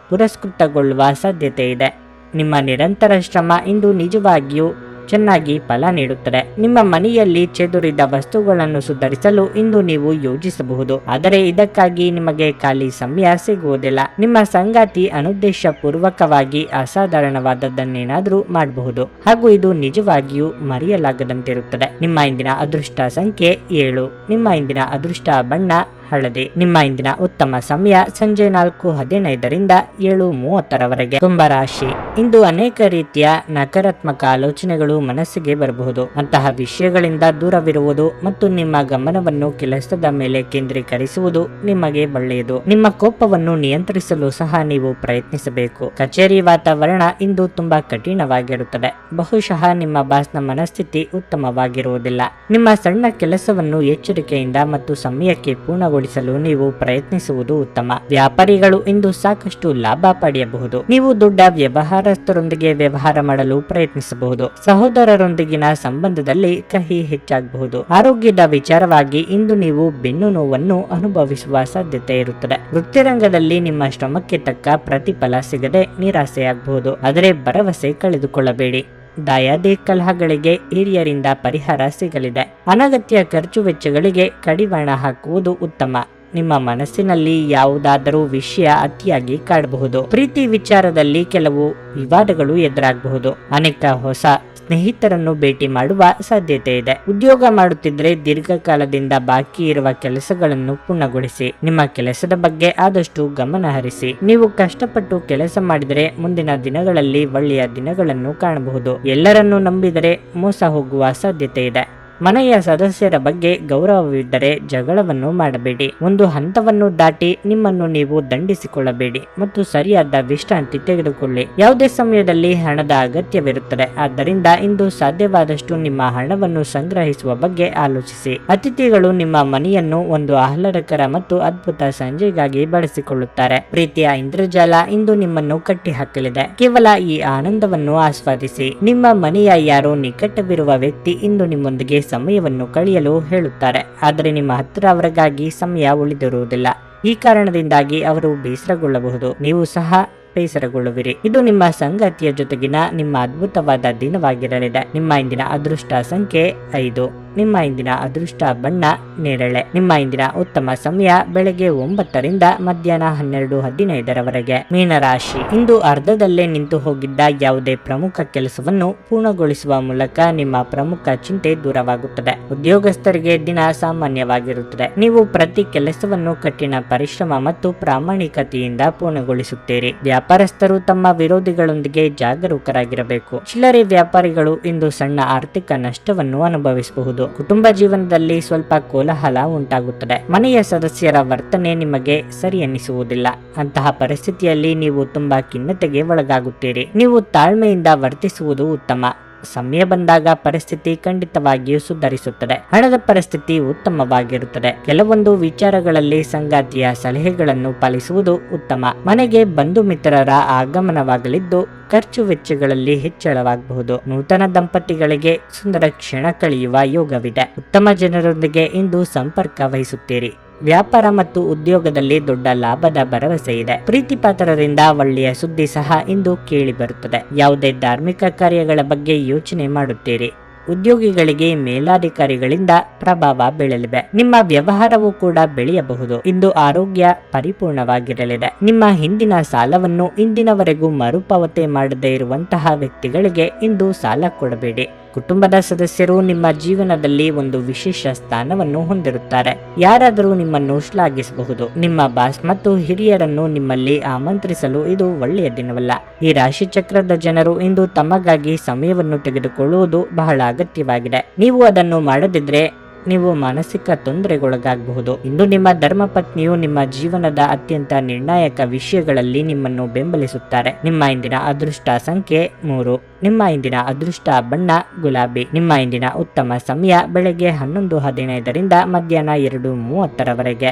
ಪುರಸ್ಕೃತಗೊಳ್ಳುವ ಸಾಧ್ಯತೆ ಇದೆ. ನಿಮ್ಮ ನಿರಂತರ ಶ್ರಮ ಇಂದು ನಿಜವಾಗಿಯೂ ಚೆನ್ನಾಗಿ ಫಲ ನೀಡುತ್ತದೆ. ನಿಮ್ಮ ಮನೆಯಲ್ಲಿ ಚೆದುರಿದ ವಸ್ತುಗಳನ್ನು ಸುಧಾರಿಸಲು ಇಂದು ನೀವು ಯೋಜಿಸಬಹುದು. ಆದರೆ ಇದಕ್ಕಾಗಿ ನಿಮಗೆ ಖಾಲಿ ಸಮಯ ಸಿಗುವುದಿಲ್ಲ. ನಿಮ್ಮ ಸಂಗಾತಿ ಅನುದ್ದೇಶ ಪೂರ್ವಕವಾಗಿ ಅಸಾಧಾರಣವಾದದ್ದನ್ನೇನಾದರೂ ಮಾಡಬಹುದು ಹಾಗೂ ಇದು ನಿಜವಾಗಿಯೂ ಮರೆಯಲಾಗದಂತಿರುತ್ತದೆ. ನಿಮ್ಮ ಇಂದಿನ ಅದೃಷ್ಟ ಸಂಖ್ಯೆ 7. ನಿಮ್ಮ ಇಂದಿನ ಅದೃಷ್ಟ ಬಣ್ಣ ಹಳದಿ. ನಿಮ್ಮ ಇಂದಿನ ಉತ್ತಮ ಸಮಯ ಸಂಜೆ 4:15ರಿಂದ 7:30ರವರೆಗೆ. ಕುಂಭರಾಶಿ, ಇಂದು ಅನೇಕ ರೀತಿಯ ನಕಾರಾತ್ಮಕ ಆಲೋಚನೆಗಳು ಮನಸ್ಸಿಗೆ ಬರಬಹುದು. ಅಂತಹ ವಿಷಯಗಳಿಂದ ದೂರವಿರುವುದು ಮತ್ತು ನಿಮ್ಮ ಗಮನವನ್ನು ಕೆಲಸದ ಮೇಲೆ ಕೇಂದ್ರೀಕರಿಸುವುದು ನಿಮಗೆ ಒಳ್ಳೆಯದು. ನಿಮ್ಮ ಕೋಪವನ್ನು ನಿಯಂತ್ರಿಸಲು ಸಹ ನೀವು ಪ್ರಯತ್ನಿಸಬೇಕು. ಕಚೇರಿ ವಾತಾವರಣ ಇಂದು ತುಂಬಾ ಕಠಿಣವಾಗಿರುತ್ತದೆ. ಬಹುಶಃ ನಿಮ್ಮ ಬಾಸ್ನ ಮನಸ್ಥಿತಿ ಉತ್ತಮವಾಗಿರುವುದಿಲ್ಲ. ನಿಮ್ಮ ಸಣ್ಣ ಕೆಲಸವನ್ನು ಎಚ್ಚರಿಕೆಯಿಂದ ಮತ್ತು ಸಮಯಕ್ಕೆ ಪೂರ್ಣಗೊಳಿಸಲು ನೀವು ಪ್ರಯತ್ನಿಸುವುದು ಉತ್ತಮ. ವ್ಯಾಪಾರಿಗಳು ಇಂದು ಸಾಕಷ್ಟು ಲಾಭ ಪಡೆಯಬಹುದು. ನೀವು ದೊಡ್ಡ ವ್ಯವಹಾರಸ್ಥರೊಂದಿಗೆ ವ್ಯವಹಾರ ಮಾಡಲು ಪ್ರಯತ್ನಿಸಬಹುದು. ಸಹೋದರರೊಂದಿಗಿನ ಸಂಬಂಧದಲ್ಲಿ ಕಹಿ ಹೆಚ್ಚಾಗಬಹುದು. ಆರೋಗ್ಯದ ವಿಚಾರವಾಗಿ ಇಂದು ನೀವು ಬೆನ್ನು ನೋವನ್ನು ಅನುಭವಿಸುವ ಸಾಧ್ಯತೆ ಇರುತ್ತದೆ. ವೃತ್ತಿರಂಗದಲ್ಲಿ ನಿಮ್ಮ ಶ್ರಮಕ್ಕೆ ತಕ್ಕ ಪ್ರತಿಫಲ ಸಿಗದೆ ನಿರಾಸೆಯಾಗಬಹುದು. ಆದರೆ ಭರವಸೆ ಕಳೆದುಕೊಳ್ಳಬೇಡಿ. ದಾಯಾದಿ ಕಲಹಗಳಿಗೆ ಹಿರಿಯರಿಂದ ಪರಿಹಾರ ಸಿಗಲಿದೆ. ಅನಗತ್ಯ ಖರ್ಚು ವೆಚ್ಚಗಳಿಗೆ ಕಡಿವಾಣ ಹಾಕುವುದು ಉತ್ತಮ. ನಿಮ್ಮ ಮನಸ್ಸಿನಲ್ಲಿ ಯಾವುದಾದರೂ ವಿಷಯ ಅತಿಯಾಗಿ ಕಾಡಬಹುದು. ಪ್ರೀತಿ ವಿಚಾರದಲ್ಲಿ ಕೆಲವು ವಿವಾದಗಳು ಎದುರಾಗಬಹುದು. ಅನೇಕ ಹೊಸ ಸ್ನೇಹಿತರನ್ನು ಭೇಟಿ ಮಾಡುವ ಸಾಧ್ಯತೆ ಇದೆ. ಉದ್ಯೋಗ ಮಾಡುತ್ತಿದ್ರೆ ದೀರ್ಘಕಾಲದಿಂದ ಬಾಕಿ ಇರುವ ಕೆಲಸಗಳನ್ನು ಪೂರ್ಣಗೊಳಿಸಿ. ನಿಮ್ಮ ಕೆಲಸದ ಬಗ್ಗೆ ಆದಷ್ಟು ಗಮನ ಹರಿಸಿ. ನೀವು ಕಷ್ಟಪಟ್ಟು ಕೆಲಸ ಮಾಡಿದರೆ ಮುಂದಿನ ದಿನಗಳಲ್ಲಿ ಒಳ್ಳೆಯ ದಿನಗಳನ್ನು ಕಾಣಬಹುದು. ಎಲ್ಲರನ್ನೂ ನಂಬಿದರೆ ಮೋಸ ಹೋಗುವ ಸಾಧ್ಯತೆ ಇದೆ. ಮನೆಯ ಸದಸ್ಯರ ಬಗ್ಗೆ ಗೌರವವಿದ್ದರೆ ಜಗಳವನ್ನು ಮಾಡಬೇಡಿ. ಒಂದು ಹಂತವನ್ನು ದಾಟಿ ನಿಮ್ಮನ್ನು ನೀವು ದಂಡಿಸಿಕೊಳ್ಳಬೇಡಿ ಮತ್ತು ಸರಿಯಾದ ವಿಶ್ರಾಂತಿ ತೆಗೆದುಕೊಳ್ಳಿ. ಯಾವುದೇ ಸಮಯದಲ್ಲಿ ಹಣದ ಅಗತ್ಯವಿರುತ್ತದೆ. ಆದ್ದರಿಂದ ಇಂದು ಸಾಧ್ಯವಾದಷ್ಟು ನಿಮ್ಮ ಹಣವನ್ನು ಸಂಗ್ರಹಿಸುವ ಬಗ್ಗೆ ಆಲೋಚಿಸಿ. ಅತಿಥಿಗಳು ನಿಮ್ಮ ಮನೆಯನ್ನು ಒಂದು ಆಹ್ಲಾದಕರ ಮತ್ತು ಅದ್ಭುತ ಸಂಜೆಗಾಗಿ ಬಳಸಿಕೊಳ್ಳುತ್ತಾರೆ. ಪ್ರೀತಿಯ ಇಂದ್ರಜಾಲ ಇಂದು ನಿಮ್ಮನ್ನು ಕಟ್ಟಿಹಾಕಲಿದೆ. ಕೇವಲ ಈ ಆನಂದವನ್ನು ಆಸ್ವಾದಿಸಿ. ನಿಮ್ಮ ಮನೆಯ ಯಾರೋ ನಿಕಟವಿರುವ ವ್ಯಕ್ತಿ ಇಂದು ನಿಮ್ಮೊಂದಿಗೆ ಸಮಯವನ್ನು ಕಳೆಯಲು ಹೇಳುತ್ತಾರೆ. ಆದರೆ ನಿಮ್ಮ ಹತ್ತಿರ ಅವರಿಗಾಗಿ ಸಮಯ ಉಳಿದಿರುವುದಿಲ್ಲ. ಈ ಕಾರಣದಿಂದಾಗಿ ಅವರು ಬೇಸರಗೊಳ್ಳಬಹುದು. ನೀವು ಸಹ ಬೇಸರಗೊಳ್ಳುವಿರಿ. ಇದು ನಿಮ್ಮ ಸಂಗಾತಿಯ ಜೊತೆಗಿನ ನಿಮ್ಮ ಅದ್ಭುತವಾದ ದಿನವಾಗಿರಲಿದೆ. ನಿಮ್ಮ ಇಂದಿನ ಅದೃಷ್ಟ ಸಂಖ್ಯೆ 5. ನಿಮ್ಮ ಇಂದಿನ ಅದೃಷ್ಟ ಬಣ್ಣ ನೇರಳೆ. ನಿಮ್ಮ ಇಂದಿನ ಉತ್ತಮ ಸಮಯ ಬೆಳಗ್ಗೆ 9ರಿಂದ ಮಧ್ಯಾಹ್ನ 12:15ರವರೆಗೆ. ಮೀನರಾಶಿ, ಇಂದು ಅರ್ಧದಲ್ಲೇ ನಿಂತು ಹೋಗಿದ್ದ ಯಾವುದೇ ಪ್ರಮುಖ ಕೆಲಸವನ್ನು ಪೂರ್ಣಗೊಳಿಸುವ ಮೂಲಕ ನಿಮ್ಮ ಪ್ರಮುಖ ಚಿಂತೆ ದೂರವಾಗುತ್ತದೆ. ಉದ್ಯೋಗಸ್ಥರಿಗೆ ದಿನ ಸಾಮಾನ್ಯವಾಗಿರುತ್ತದೆ. ನೀವು ಪ್ರತಿ ಕೆಲಸವನ್ನು ಕಠಿಣ ಪರಿಶ್ರಮ ಮತ್ತು ಪ್ರಾಮಾಣಿಕತೆಯಿಂದ ಪೂರ್ಣಗೊಳಿಸುತ್ತೀರಿ. ವ್ಯಾಪಾರಸ್ಥರು ತಮ್ಮ ವಿರೋಧಿಗಳೊಂದಿಗೆ ಜಾಗರೂಕರಾಗಿರಬೇಕು. ಚಿಲ್ಲರೆ ವ್ಯಾಪಾರಿಗಳು ಇಂದು ಸಣ್ಣ ಆರ್ಥಿಕ ನಷ್ಟವನ್ನು ಅನುಭವಿಸಬಹುದು. ಕುಟುಂಬ ಜೀವನದಲ್ಲಿ ಸ್ವಲ್ಪ ಕೋಲಾಹಲ ಉಂಟಾಗುತ್ತದೆ. ಮನೆಯ ಸದಸ್ಯರ ವರ್ತನೆ ನಿಮಗೆ ಸರಿ ಎನ್ನಿಸುವುದಿಲ್ಲ. ಅಂತಹ ಪರಿಸ್ಥಿತಿಯಲ್ಲಿ ನೀವು ತುಂಬಾ ಖಿನ್ನತೆಗೆ ಒಳಗಾಗುತ್ತೀರಿ. ನೀವು ತಾಳ್ಮೆಯಿಂದ ವರ್ತಿಸುವುದು ಉತ್ತಮ. ಸಮಯ ಬಂದಾಗ ಪರಿಸ್ಥಿತಿ ಖಂಡಿತವಾಗಿಯೂ ಸುಧಾರಿಸುತ್ತದೆ. ಹಣದ ಪರಿಸ್ಥಿತಿ ಉತ್ತಮವಾಗಿರುತ್ತದೆ. ಕೆಲವೊಂದು ವಿಚಾರಗಳಲ್ಲಿ ಸಂಗಾತಿಯ ಸಲಹೆಗಳನ್ನು ಪಾಲಿಸುವುದು ಉತ್ತಮ. ಮನೆಗೆ ಬಂಧು ಮಿತ್ರರ ಆಗಮನವಾಗಲಿದ್ದು ಖರ್ಚು ವೆಚ್ಚಗಳಲ್ಲಿ ಹೆಚ್ಚಳವಾಗಬಹುದು. ನೂತನ ದಂಪತಿಗಳಿಗೆ ಸುಂದರ ಕ್ಷಣ ಕಳೆಯುವ ಯೋಗವಿದೆ. ಉತ್ತಮ ಜನರೊಂದಿಗೆ ಇಂದು ಸಂಪರ್ಕ ವಹಿಸುತ್ತೀರಿ. ವ್ಯಾಪಾರ ಮತ್ತು ಉದ್ಯೋಗದಲ್ಲಿ ದೊಡ್ಡ ಲಾಭದ ಭರವಸೆ ಇದೆ. ಪ್ರೀತಿ ಪಾತ್ರರಿಂದ ಒಳ್ಳೆಯ ಸುದ್ದಿ ಸಹ ಇಂದು ಕೇಳಿ ಬರುತ್ತದೆ. ಯಾವುದೇ ಧಾರ್ಮಿಕ ಕಾರ್ಯಗಳ ಬಗ್ಗೆ ಯೋಚನೆ ಮಾಡುತ್ತೀರಿ. ಉದ್ಯೋಗಿಗಳಿಗೆ ಮೇಲಾಧಿಕಾರಿಗಳಿಂದ ಪ್ರಭಾವ ಬೀಳಲಿವೆ. ನಿಮ್ಮ ವ್ಯವಹಾರವೂ ಕೂಡ ಬೆಳೆಯಬಹುದು. ಇಂದು ಆರೋಗ್ಯ ಪರಿಪೂರ್ಣವಾಗಿರಲಿದೆ. ನಿಮ್ಮ ಹಿಂದಿನ ಸಾಲವನ್ನು ಇಂದಿನವರೆಗೂ ಮರುಪಾವತಿ ಮಾಡದೇ ಇರುವಂತಹ ವ್ಯಕ್ತಿಗಳಿಗೆ ಇಂದು ಸಾಲ ಕೊಡಬೇಡಿ. ಕುಟುಂಬದ ಸದಸ್ಯರು ನಿಮ್ಮ ಜೀವನದಲ್ಲಿ ಒಂದು ವಿಶೇಷ ಸ್ಥಾನವನ್ನು ಹೊಂದಿರುತ್ತಾರೆ. ಯಾರಾದರೂ ನಿಮ್ಮನ್ನು ಶ್ಲಾಘಿಸಬಹುದು. ನಿಮ್ಮ ಬಾಸ್ ಮತ್ತು ಹಿರಿಯರನ್ನು ನಿಮ್ಮಲ್ಲಿ ಆಮಂತ್ರಿಸಲು ಇದು ಒಳ್ಳೆಯ ದಿನವಲ್ಲ. ಈ ರಾಶಿ ಚಕ್ರದ ಜನರು ಇಂದು ತಮಗಾಗಿ ಸಮಯವನ್ನು ತೆಗೆದುಕೊಳ್ಳುವುದು ಬಹಳ ಅಗತ್ಯವಾಗಿದೆ. ನೀವು ಅದನ್ನು ಮಾಡದಿದ್ರೆ ನೀವು ಮಾನಸಿಕ ತೊಂದರೆಗೊಳಗಾಗಬಹುದು. ಇಂದು ನಿಮ್ಮ ಧರ್ಮಪತ್ನಿಯು ನಿಮ್ಮ ಜೀವನದ ಅತ್ಯಂತ ನಿರ್ಣಾಯಕ ವಿಷಯಗಳಲ್ಲಿ ನಿಮ್ಮನ್ನು ಬೆಂಬಲಿಸುತ್ತಾರೆ. ನಿಮ್ಮ ಇಂದಿನ ಅದೃಷ್ಟ ಸಂಖ್ಯೆ 3. ನಿಮ್ಮ ಇಂದಿನ ಅದೃಷ್ಟ ಬಣ್ಣ ಗುಲಾಬಿ. ನಿಮ್ಮ ಇಂದಿನ ಉತ್ತಮ ಸಮಯ ಬೆಳಗ್ಗೆ 11:15ರಿಂದ ಮಧ್ಯಾಹ್ನ 2:30ರವರೆಗೆ.